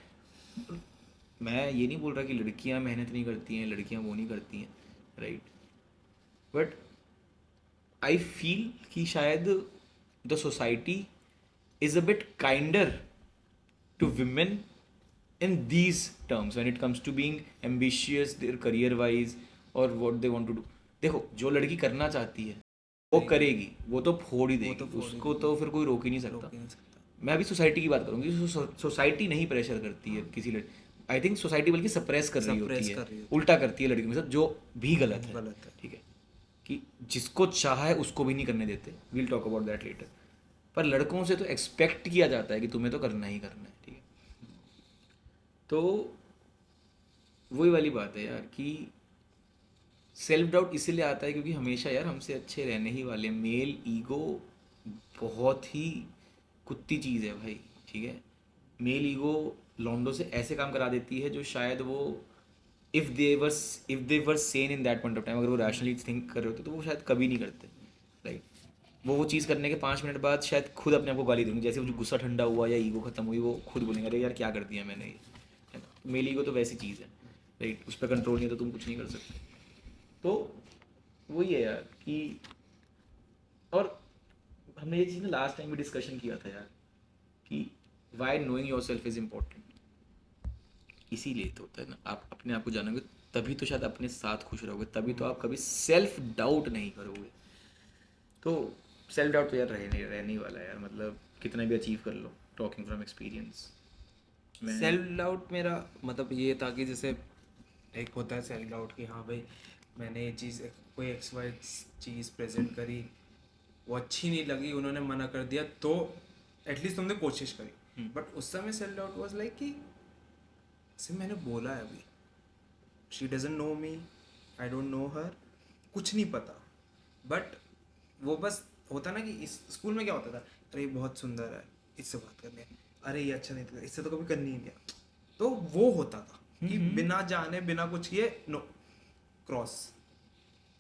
मैं ये नहीं बोल रहा कि लड़कियां मेहनत नहीं करती हैं, लड़कियां वो नहीं करती हैं, राइट? बट आई फील कि शायद the society is a bit kinder to women in these terms when it comes to being ambitious their career wise or what they want to do। देखो, जो लड़की करना चाहती है वो करेगी, वो तो फोड़ ही देगी, उसको तो फिर कोई रोक ही नहीं सकता। रोक ही नहीं सकता। मैं अभी सोसाइटी की बात करूँगी, सोसाइटी नहीं प्रेशर करती है किसी लड़की, आई थिंक सोसाइटी बल्कि सप्रेस कर रही होती सप्रेस है, कर रही होती उल्टा करती है लड़कियों के साथ, जो भी गलत है, है। गलत है। ठीक है, कि जिसको चाहा है उसको भी नहीं करने देते, we'll talk about that later. पर लड़कों से तो एक्सपेक्ट किया जाता है कि तुम्हें तो करना ही करना है। ठीक है, तो वही वाली बात है यार कि सेल्फ डाउट इसीलिए आता है क्योंकि हमेशा यार हमसे अच्छे रहने ही वाले, मेल ईगो बहुत ही कुत्ती चीज़ है भाई। ठीक है, मेल ईगो लॉन्डो से ऐसे काम करा देती है जो शायद वो if they were Sen in that point of time, अगर वो रैशनली थिंक कर रहे होते तो वो शायद कभी नहीं करते। राइट, वो चीज़ करने के 5 मिनट बाद शायद खुद अपने आप को गाली देंगे, जैसे वो जो गुस्सा ठंडा हुआ या ईगो खत्म हुई वो खुद बोलेंगे अरे यार क्या कर दिया मैंने ये, है ना। मेल ईगो तो वैसी चीज़ है, राइट, उस पर कंट्रोल नहीं है तो तुम कुछ नहीं कर सकते। तो वही है यार कि, और हमने ये चीज़ ना लास्ट टाइम भी डिस्कशन किया था यार कि why knowing yourself is important. इसीलिए तो होता है ना, आप अपने आप को जानोगे तभी तो शायद अपने साथ खुश रहोगे, तभी तो आप कभी सेल्फ डाउट नहीं करोगे। तो सेल्फ डाउट तो यार रहने ही वाला है यार, मतलब कितना भी अचीव कर लो, टॉकिंग फ्रॉम एक्सपीरियंस। मैं सेल्फ डाउट मेरा मतलब ये था कि जैसे एक होता है सेल्फ डाउट कि हाँ भाई मैंने ये चीज़ कोई एक्स वाई चीज़ प्रेजेंट करी, वो अच्छी नहीं लगी, उन्होंने मना कर दिया, तो एटलीस्ट तुमने कोशिश करी। बट उस समय सेल्फ डाउट वाज लाइक कि सिर्फ मैंने बोला है अभी, she doesn't know me, I don't know her, कुछ नहीं पता। बट वो बस होता ना कि इस स्कूल में क्या होता था, अरे ये बहुत सुंदर है, इससे बात करनी है, अरे ये अच्छा नहीं था, इससे तो कभी करनी ही नहीं है। तो वो होता था कि बिना जाने बिना कुछ किए नो क्रॉस।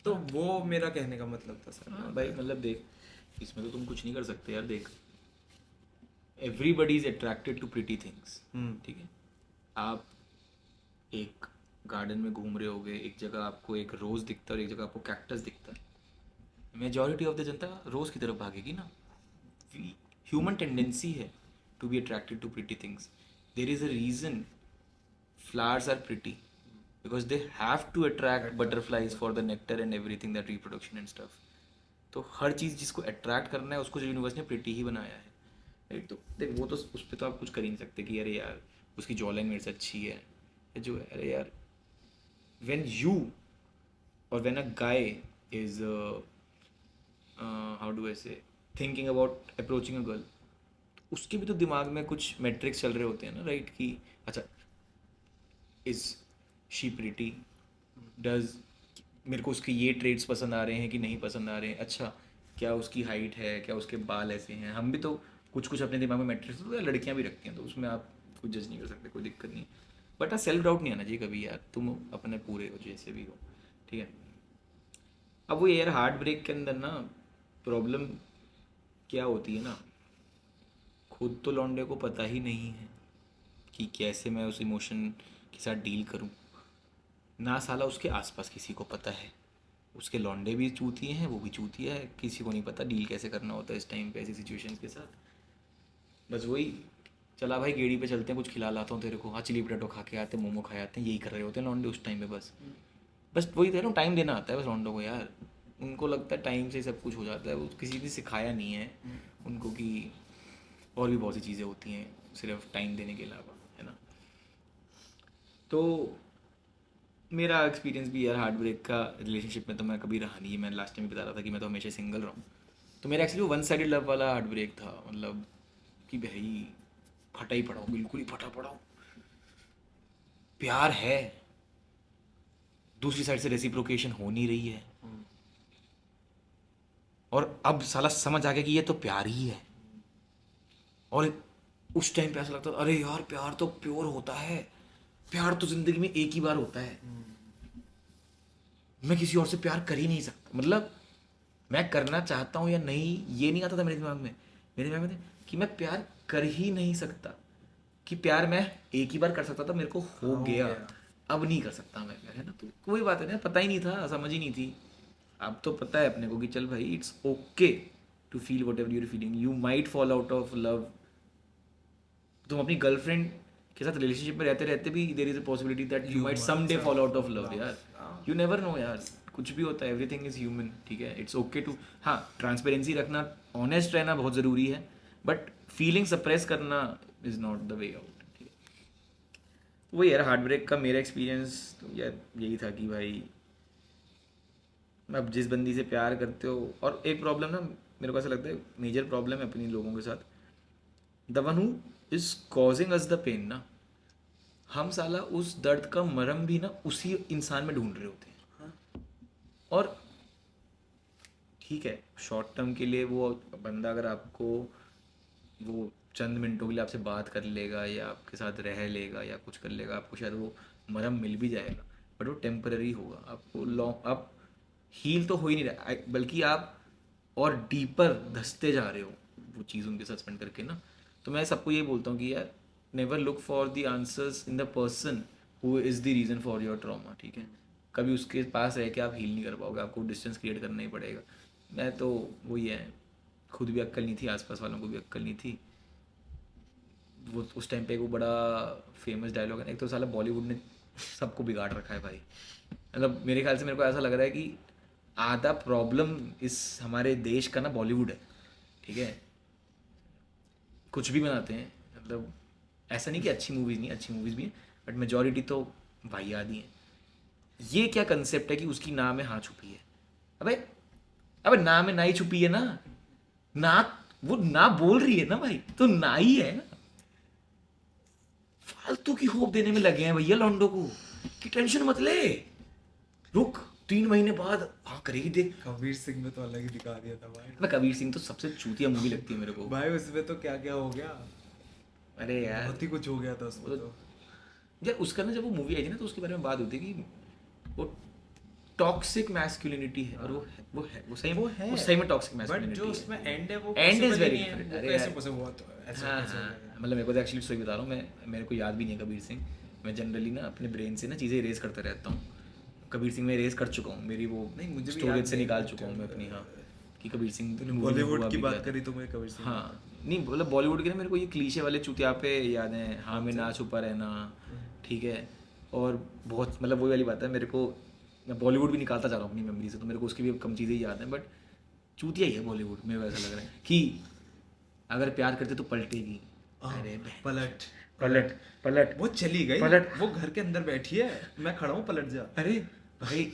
तो वो मेरा कहने का मतलब था सर। हाँ भाई, मतलब देख, इसमें तो तुम कुछ नहीं कर सकते यार। देख, everybody is attracted to pretty things. ठीक है, आप एक गार्डन में घूम रहे होगे, एक जगह आपको एक रोज़ दिखता है और एक जगह आपको कैक्टस दिखता है, मेजॉरिटी ऑफ द जनता रोज़ की तरफ भागेगी ना। ह्यूमन टेंडेंसी है to be attracted to pretty things. There is a reason flowers are pretty because they have to attract butterflies for the nectar and everything, that reproduction and stuff. तो हर चीज़ जिसको attract करना है उसको universe ने pretty ही बनाया है, right. तो देख, वो तो उस पर तो आप कुछ कर ही नहीं सकते कि अरे यार उसकी जॉ लाइन मेरे से अच्छी है या जो है। अरे यार, व्हेन यू और when a guy is how do I say thinking about approaching a girl, उसके भी तो दिमाग में कुछ मेट्रिक्स चल रहे होते हैं ना, राइट। कि अच्छा, इज़ शी प्रिटी, डज मेरे को उसके ये ट्रेड्स पसंद आ रहे हैं कि नहीं पसंद आ रहे हैं, अच्छा क्या उसकी हाइट है, क्या उसके बाल ऐसे हैं। हम भी तो कुछ कुछ अपने दिमाग में मैट्रिक्स तो लड़कियां भी रखती हैं, तो उसमें आप कुछ जज नहीं कर सकते, कोई दिक्कत नहीं। बट हाँ, सेल्फ डाउट नहीं आना चाहिए कभी यार, तुम अपने पूरे हो जैसे भी हो। ठीक है, अब वो यार हार्ट ब्रेक के अंदर ना प्रॉब्लम क्या होती है ना, खुद तो लौंडे को पता ही नहीं है कि कैसे मैं उस इमोशन के साथ डील करूं, ना साला उसके आसपास किसी को पता है। उसके लौंडे भी चूतिए हैं, वो भी चूतिया है, किसी को नहीं पता डील कैसे करना होता है इस टाइम पे ऐसी सिचुएशंस के साथ। बस वही, चला भाई गेड़ी पे चलते हैं, कुछ खिला लाता हूँ तेरे को, हाँ चिली पटेटो खा के आते हैं, मोमो खाए आते हैं, यही कर रहे होते हैं लौंडे उस टाइम पे। बस बस वही कह रहा हूँ, टाइम देना आता है बस लौंडों को यार। उनको लगता है टाइम से सब कुछ हो जाता है, वो किसी ने सिखाया नहीं है उनको कि और भी बहुत सी चीज़ें होती हैं सिर्फ टाइम देने के अलावा, है ना। तो मेरा एक्सपीरियंस भी यार हार्ट ब्रेक का रिलेशनशिप में तो मैं कभी रहा नहीं है। मैं लास्ट टाइम भी बता रहा था कि मैं तो हमेशा सिंगल रहा हूँ। तो मेरा एक्चुअली वो वन साइडेड लव वाला हार्ट ब्रेक था, मतलब कि भाई फटा ही पड़ा हूँ, बिल्कुल ही फटा पड़ा हूँ। प्यार है, दूसरी साइड से रेसिप्रोकेशन हो नहीं रही है, और अब साला समझ आ गया कि ये तो प्यार ही है। और उस टाइम पे ऐसा लगता था अरे यार प्यार तो प्योर होता है, प्यार तो जिंदगी में एक ही बार होता है, मैं किसी और से प्यार कर ही नहीं सकता। मतलब मैं करना चाहता हूँ या नहीं ये नहीं आता था मेरे दिमाग में। मेरे दिमाग में था कि मैं प्यार कर ही नहीं सकता, कि प्यार मैं एक ही बार कर सकता था, मेरे को हो गया, अब नहीं कर सकता मैं, है ना। तो कोई बात है ना, पता ही नहीं था, समझ ही नहीं थी। अब तो पता है अपने को कि चल भाई it's okay to feel whatever your feeling, you might fall out of love. तुम अपनी गर्लफ्रेंड के साथ रिलेशनशिप में रहते रहते भी there is a possibility that you might someday fall out of love यार, यू नेवर नो यार, कुछ भी होता है, एवरीथिंग इज ह्यूमन। ठीक है, इट्स ओके टू, हाँ ट्रांसपेरेंसी रखना, ऑनेस्ट रहना बहुत ज़रूरी है। बट फीलिंग सप्रेस करना is not the way out. ठीक है, वो यार हार्ट ब्रेक का मेरा एक्सपीरियंस तो यार यही था कि भाई अब जिस बंदी से प्यार करते हो, और एक प्रॉब्लम ना मेरे को ऐसा लगता है मेजर प्रॉब्लम है अपनी लोगों के साथ, the one who is causing us the pain ना, हम साला उस दर्द का मरहम भी ना उसी इंसान में ढूंढ रहे होते हैं। और ठीक है, शॉर्ट टर्म के लिए वो बंदा अगर आपको वो चंद मिनटों के लिए आपसे बात कर लेगा या आपके साथ रह लेगा या कुछ कर लेगा, आपको शायद वो मरहम मिल भी जाएगा, बट वो टेम्पररी होगा। आपको लॉन्ग आप हील तो हो ही नहीं रहा, बल्कि आप और डीपर धंसते जा रहे हो वो चीज़ उनके साथ स्पेंड करके ना। तो मैं सबको ये बोलता हूँ कि यार never look for the answers in the person who is the reason for your trauma. ठीक है, कभी उसके पास रह के आप हील नहीं कर पाओगे, आपको डिस्टेंस क्रिएट करना ही पड़ेगा। मैं तो वही है, खुद भी अक्ल नहीं थी, आसपास वालों को भी अक्ल नहीं थी। वो उस टाइम पे वो बड़ा फेमस डायलॉग है, एक तो साला बॉलीवुड ने सबको बिगाड़ रखा है भाई। मतलब मेरे ख्याल से मेरे को ऐसा लग रहा है कि आधा प्रॉब्लम इस हमारे देश का ना बॉलीवुड है। ठीक है, कुछ भी बनाते हैं, मतलब ऐसा नहीं कि अच्छी मूवीज़ नहीं, अच्छी मूवीज़ भी हैं, बट मेजॉरिटी तो वाहियात ही हैं। ये क्या कंसेप्ट है कि उसकी नाम में हाँ छुपी है। अबे अबे नाम में ना ही छुपी है ना, ना वो ना बोल रही है ना भाई, तो ना ही है ना। फालतू की होप देने में लगे हैं भैया लॉन्डो को कि टेंशन मत ले, रुक 3 महीने बाद हाँ करेगी देख। कबीर सिंह में तो अलग ही दिखा दिया था भाई। मैं कबीर सिंह तो सबसे चूतिया मूवी लगती है मेरे को भाई उसमें तो क्या क्या हो गया, अरे यार बहुत ही कुछ हो गया था उसमें वो तो। यार उसका ना जब वो मूवी आई थी ना तो उसके बारे में बात होती है कि वो टॉक्सिक मैस्कुलिनिटी है, और वो सही वो सही में टॉक्सिक बट मैस्कुलिनिटी जो है। उसमें एंड है वो and is possible he very नहीं है। डिफरेंट। वो अरे कैसे यार पॉसिबल हुआ, तो ऐसे हाँ कैसे हो हाँ, गया? मतलब मेरे को तो एक्चुअली स्टोरी बता रहा हूँ मैं, मेरे को याद भी नहीं है कबीर सिंह। मैं जनरली ना अपने ब्रेन से ना चीज़ें इरेज करता रहता हूँ। कबीर सिंह में इरेज कर चुका हूँ, मेरी वो नहीं, मुझे भी याद स्टोरेज से नहीं, निकाल but, चुका हूँ मैं अपनी। हाँ, कि कबीर सिंह तूने मूवी में बॉलीवुड हुआ की भी बात क्या था। करी तो मुझे कबीर सिंह हाँ नहीं, मतलब बॉलीवुड के ना मेरे को ये क्लीशे वाले चुतिया पे याद हैं, हाँ में ना छुपा रहना। ठीक है, और बहुत मतलब वही वाली बात है, मेरे को मैं बॉलीवुड भी निकालता जा रहा हूँ अपनी मेमोरी से, तो मेरे को उसकी भी कम चीज़ें ही याद हैं, बट चूतिया ही है बॉलीवुड। मेरे को ऐसा लग रहा है कि अगर प्यार करते तो पलटेगी। अरे पलट पलट पलट वो चली गई, पलट। वो घर के अंदर बैठी है, मैं खड़ा हूँ, पलट जा। अरे भाई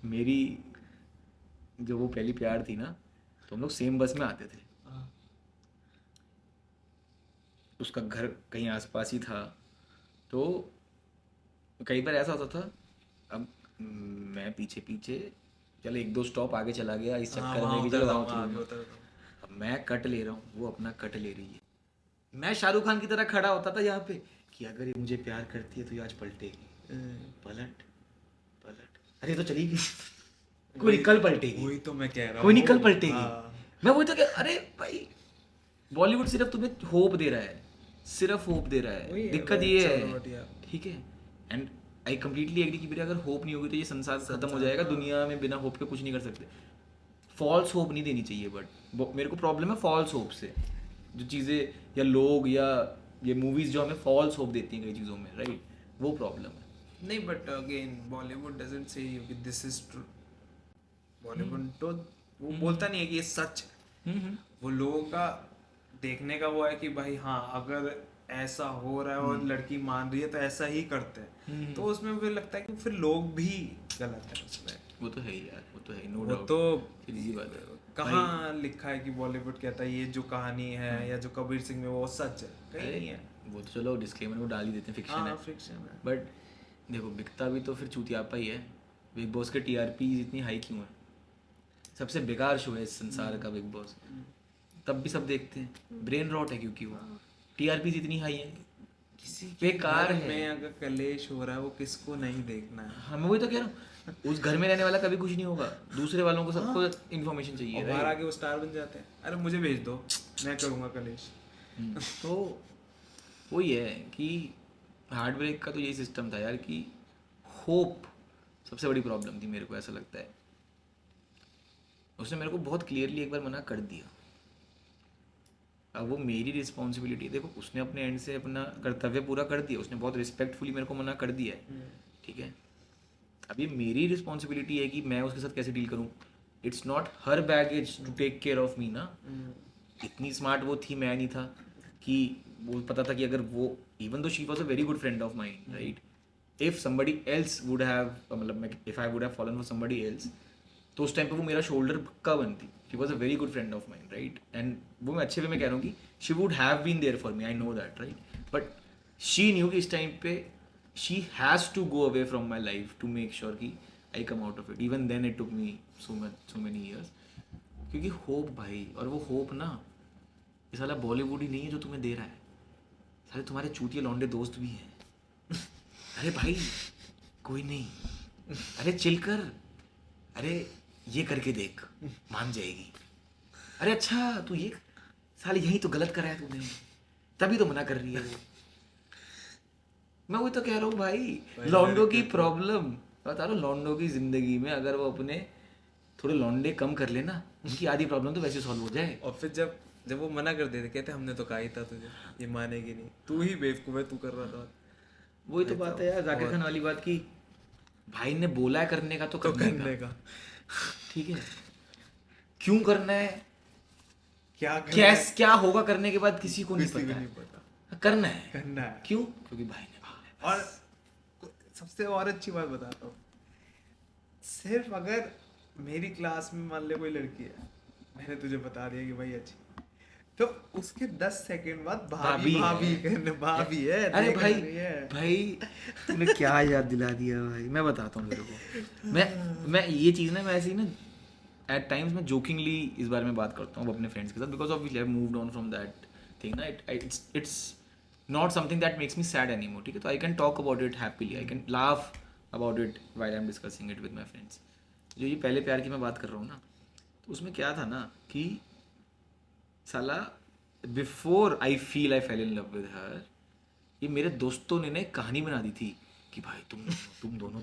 मेरी जो वो पहली प्यार थी ना, तो हम लोग सेम बस में आते थे, उसका घर कहीं आसपास ही था, तो कई बार ऐसा होता था, अब मैं पीछे पीछे चल 1-2 स्टॉप आगे चला गया इस चक्कर में कि चलो वहाँ उतरूंगा। अब मैं कट ले रहा हूँ, वो अपना कट ले रही है, मैं शाहरुख खान की तरह खड़ा होता था यहाँ पे कि अगर ये मुझे प्यार करती है तो ये आज पलटेगी। पलट पलट, अरे ये तो चली गई, कोई नहीं कल पलटेगी, वही तो मैं कह रहा हूँ, कोई नहीं कल पलटेगी। हाँ। मैं वही तो क्या, अरे भाई बॉलीवुड सिर्फ तुम्हें होप दे रहा है, सिर्फ होप दे रहा वही है, है, दिक्कत वो ये अच्छा है। बढ़िया। ठीक है, एंड आई कम्प्लीटली एग्री कि मेरे अगर होप नहीं होगी तो ये संसार खत्म हो जाएगा, दुनिया में बिना होप के कुछ नहीं कर सकते। फॉल्स होप नहीं देनी चाहिए, बट मेरे को प्रॉब्लम है फॉल्स होप से, जो चीज़ें या लोग या ये मूवीज़ जो हमें फॉल्स होप देती हैं कई चीज़ों में, राइट, वो प्रॉब्लम है। नहीं, but again Bollywood doesn't say कि दिस इज ट्रू। बॉलीवुड तो वो बोलता नहीं है कि ये सच है। वो लोगों का देखने का वो है कि भाई हाँ, अगर ऐसा हो रहा है और लड़की मान रही है तो ऐसा ही करते हैं, तो उसमें मुझे लगता है कि फिर लोग भी गलत है उसमें। वो तो है ही यार, वो तो है, नो वो डाउट, तो सीधी बात है। कहाँ लिखा है कि बॉलीवुड कहता है ये जो कहानी है या जो कबीर सिंह में वो सच है? कहीं नहीं है। वो तो चलो डिस्क्लेमर में डाल ही देते हैं, फिक्शन हाँ, है, फिक्शन है। बट देखो बिकता भी तो फिर चूतियापा ही है। बिग बॉस के टीआरपी इतनी हाई क्यों है? सबसे बेकार शो है इस संसार का बिग बॉस, तब भी सब देखते हैं, ब्रेन रॉट है क्योंकि वो टीआरपी इतनी हाई है, किसी बेकार घर है। में अगर कलेश हो रहा है वो किसको नहीं देखना है? हाँ मैं वही तो कह रहा हूँ, उस घर में रहने वाला कभी कुछ नहीं होगा, दूसरे वालों को सबको इन्फॉर्मेशन चाहिए, और बाहर आके वो स्टार बन जाते हैं, अरे मुझे भेज दो, मैं करूँगा कलेश। तो वही है कि हार्ट ब्रेक का तो यही सिस्टम था यार कि होप सबसे बड़ी प्रॉब्लम थी, मेरे को ऐसा लगता है। उसने मेरे को बहुत क्लियरली एक बार मना कर दिया, अब वो मेरी रिस्पॉन्सिबिलिटी है। देखो उसने अपने एंड से अपना कर्तव्य पूरा कर दिया, उसने बहुत रिस्पेक्टफुली मेरे को मना कर दिया है, ठीक है। अब ये मेरी रिस्पॉन्सिबिलिटी है कि मैं उसके साथ कैसे डील करूँ। It's not her baggage to take care of me ना। इतनी स्मार्ट वो थी, मैं नहीं था, कि वो पता था कि अगर वो, even though she was a very good friend of mind, right, if somebody else would have, मतलब मैं, if I would have fallen for somebody else, तो उस टाइम पे वो मेरा शोल्डर पक्का बनती. She was a very good friend of mind, right, and वो मैं अच्छे वे में कह रहा हूँ कि she would have been there for me, I know that, right, but she new कि इस टाइम पे she has to go away from my life to make sure कि I come out of it. Even then it took me so many years, क्योंकि hope भाई, और वो hope ना, ये साला बॉलीवुड ही नहीं है जो तुम्हें दे रहा है, साले तुम्हारे चूतिए लौंडे दोस्त भी हैं. अरे भाई कोई नहीं, अरे चिल कर, अरे ये करके देख, मान जाएगी. अरे अच्छा तू ये, साले यही तो गलत करा है तूने, तभी तो मना कर रही है वो. मैं वही तो कह रहा हूँ भाई, लौंडों की प्रॉब्लम बता रहा हूँ, लौंडों की जिंदगी में अगर वो अपने थोड़े लौंडे कम कर लेना, उनकी आधी प्रॉब्लम तो वैसे सॉल्व हो जाए. और फिर जब जब वो मना कर देते, कहते हमने तो कहा ही था तुझे, ये मानेगी नहीं, तू ही बेवकूफ है, तू कर रहा था. वही तो बात है यार, जाकिर खान वाली बात की, भाई ने बोला है करने का तो तो करने करने का, का ठीक है, क्यों करना है, क्या करना कैस क्या होगा करने के बाद किसी को है, नहीं किसी को पता नहीं है, पता. करना है. करना है. क्यों? क्योंकि भाई ने बोला है. और सबसे और अच्छी बात बताता हूँ, सिर्फ अगर मेरी क्लास में मान ले कोई लड़की है, मैंने तुझे बता दिया कि भाई अच्छी, तो उसके 10 सेकंड बाद भाभी भाभी भाभी है. कहने, भाभी है, अरे देख भाई, रही है. भाई तूने क्या याद दिला दिया भाई, मैं बताता हूँ तेरे को. मैं ये चीज़ ना, मैं ऐसे ही ना एट टाइम्स मैं जोकिंगली इस बारे में बात करता हूँ अपने फ्रेंड्स के साथ, because of we have moved on from that thing ना. It's not something that makes me sad any more, ठीक है, तो I can talk about it happily, I can laugh about it while I am discussing it with my friends. जो ये पहले प्यार की मैं बात कर रहा हूँ ना, तो उसमें क्या था ना कि साला before I feel I fail in love with her, ये मेरे दोस्तों ने ना एक कहानी बना दी थी कि भाई तुम दोनों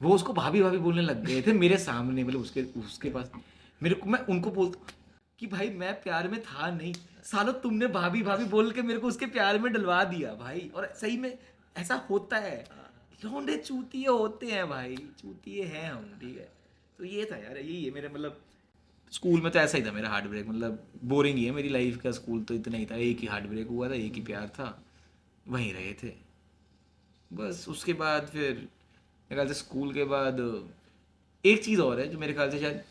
वो उसको भाभी भाभी बोलने लग गए थे मेरे सामने, मतलब उसके उसके पास. मेरे को, मैं उनको बोलता कि भाई मैं प्यार में था नहीं, सालो तुमने भाभी भाभी बोल के मेरे को उसके प्यार में डलवा दिया भाई. और सही में ऐसा होता है, लौंडे चूतिए होते हैं भाई, चूतिए हैं हम, ठीक है. तो ये था यार, यही है मेरे, मतलब स्कूल में तो ऐसा ही था मेरा हार्ट ब्रेक, मतलब बोरिंग ही है मेरी लाइफ का. स्कूल तो इतना ही था, एक ही हार्ट ब्रेक हुआ था, एक ही प्यार था, वहीं रहे थे बस. उसके बाद फिर मेरे ख्याल से स्कूल के बाद एक चीज़ और है जो मेरे ख्याल से शायद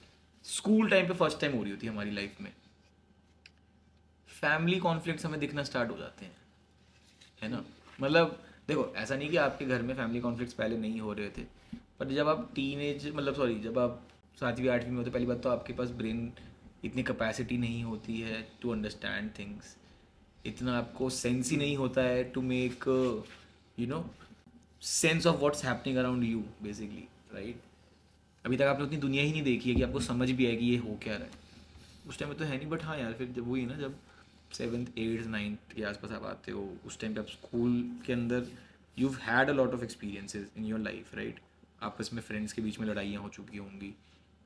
स्कूल टाइम पे फर्स्ट टाइम हो रही होती है हमारी लाइफ में, फैमिली कॉन्फ्लिक्ट्स हमें दिखना स्टार्ट हो जाते हैं, है ना. मतलब देखो, ऐसा नहीं कि आपके घर में फैमिली कॉन्फ्लिक्ट्स पहले नहीं हो रहे थे, पर जब आप टीनेज, मतलब सॉरी, जब आप 7वीं 8वीं में होते, पहली बात तो आपके पास ब्रेन इतनी कैपेसिटी नहीं होती है टू अंडरस्टैंड थिंग्स, इतना आपको सेंस ही नहीं होता है to make you know sense of what's happening around you basically, right. अभी तक आपने उतनी दुनिया ही नहीं देखी है कि आपको समझ भी आए कि ये हो क्या रहा है. उस टाइम में तो है नहीं, बट हाँ यार, फिर जब वही ना, जब 7th 8th 9th के आसपास आप आते हो, उस टाइम पे आप स्कूल के अंदर you had a lot of experiences in your life, right. आपस में फ्रेंड्स के बीच में लड़ाइयाँ हो चुकी होंगी,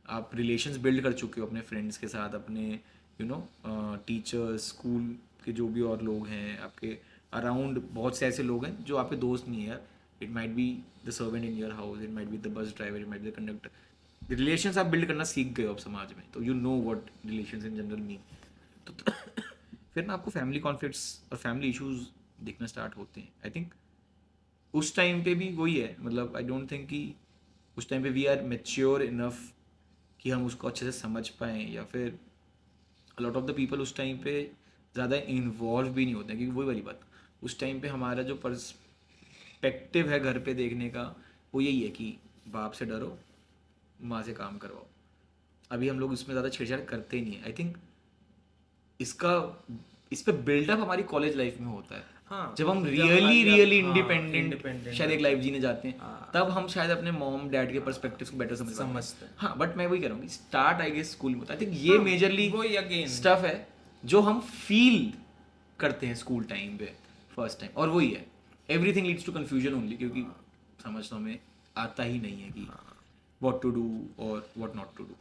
आप रिलेशंस बिल्ड कर चुके हो अपने फ्रेंड्स के साथ, अपने यू नो टीचर्स, स्कूल के जो भी और लोग हैं आपके अराउंड, बहुत से ऐसे लोग हैं जो आपके दोस्त नहीं है यार. It might be the servant in your house, it might be the bus driver, it might be the conductor. Relations आप बिल्ड करना सीख गए हो अब समाज में, तो you know what relations in general mean. तो फिर ना आपको फैमिली कॉन्फ्लिक्ट्स और फैमिली इश्यूज दिखना स्टार्ट होते हैं. आई थिंक उस टाइम पे भी वही है, मतलब आई डोंट थिंक कि उस टाइम पे वी आर मेच्योर इनफ कि हम उसको अच्छे से समझ पाएँ, या फिर लॉट ऑफ द पीपल उस टाइम पे ज़्यादा इन्वॉल्व भी नहीं होते हैं, क्योंकि वही वाली बात, उस टाइम पे हमारा जो पर्सपेक्टिव है घर पे देखने का, वो यही है कि बाप से डरो, माँ से काम करवाओ. अभी हम लोग इसमें ज़्यादा छेड़छाड़ करते ही नहीं है. आई थिंक इसका इस पे बिल्डअप हमारी कॉलेज लाइफ में होता है, हाँ, जब हम जब रियली हमारी रियली हाँ, इंडिपेंडेंट independent शायद एक लाइफ जीने जाते हैं, हाँ. तब हम शायद अपने मॉम डैड के पर्सपेक्टिव को बेटर समझ पाते हैं. समझते हैं. हाँ, बट मैं वही कह रहा हूँ कि स्टार्ट आई गेस स्कूल में होता है. आई थिंक ये हाँ, मेजरली वही again. स्टफ है जो हम फील करते हैं स्कूल टाइम पे फर्स्ट टाइम, और वही है everything leads to confusion only, क्योंकि समझ तो हमें आता ही नहीं है कि व्हाट टू डू और व्हाट नॉट टू डू.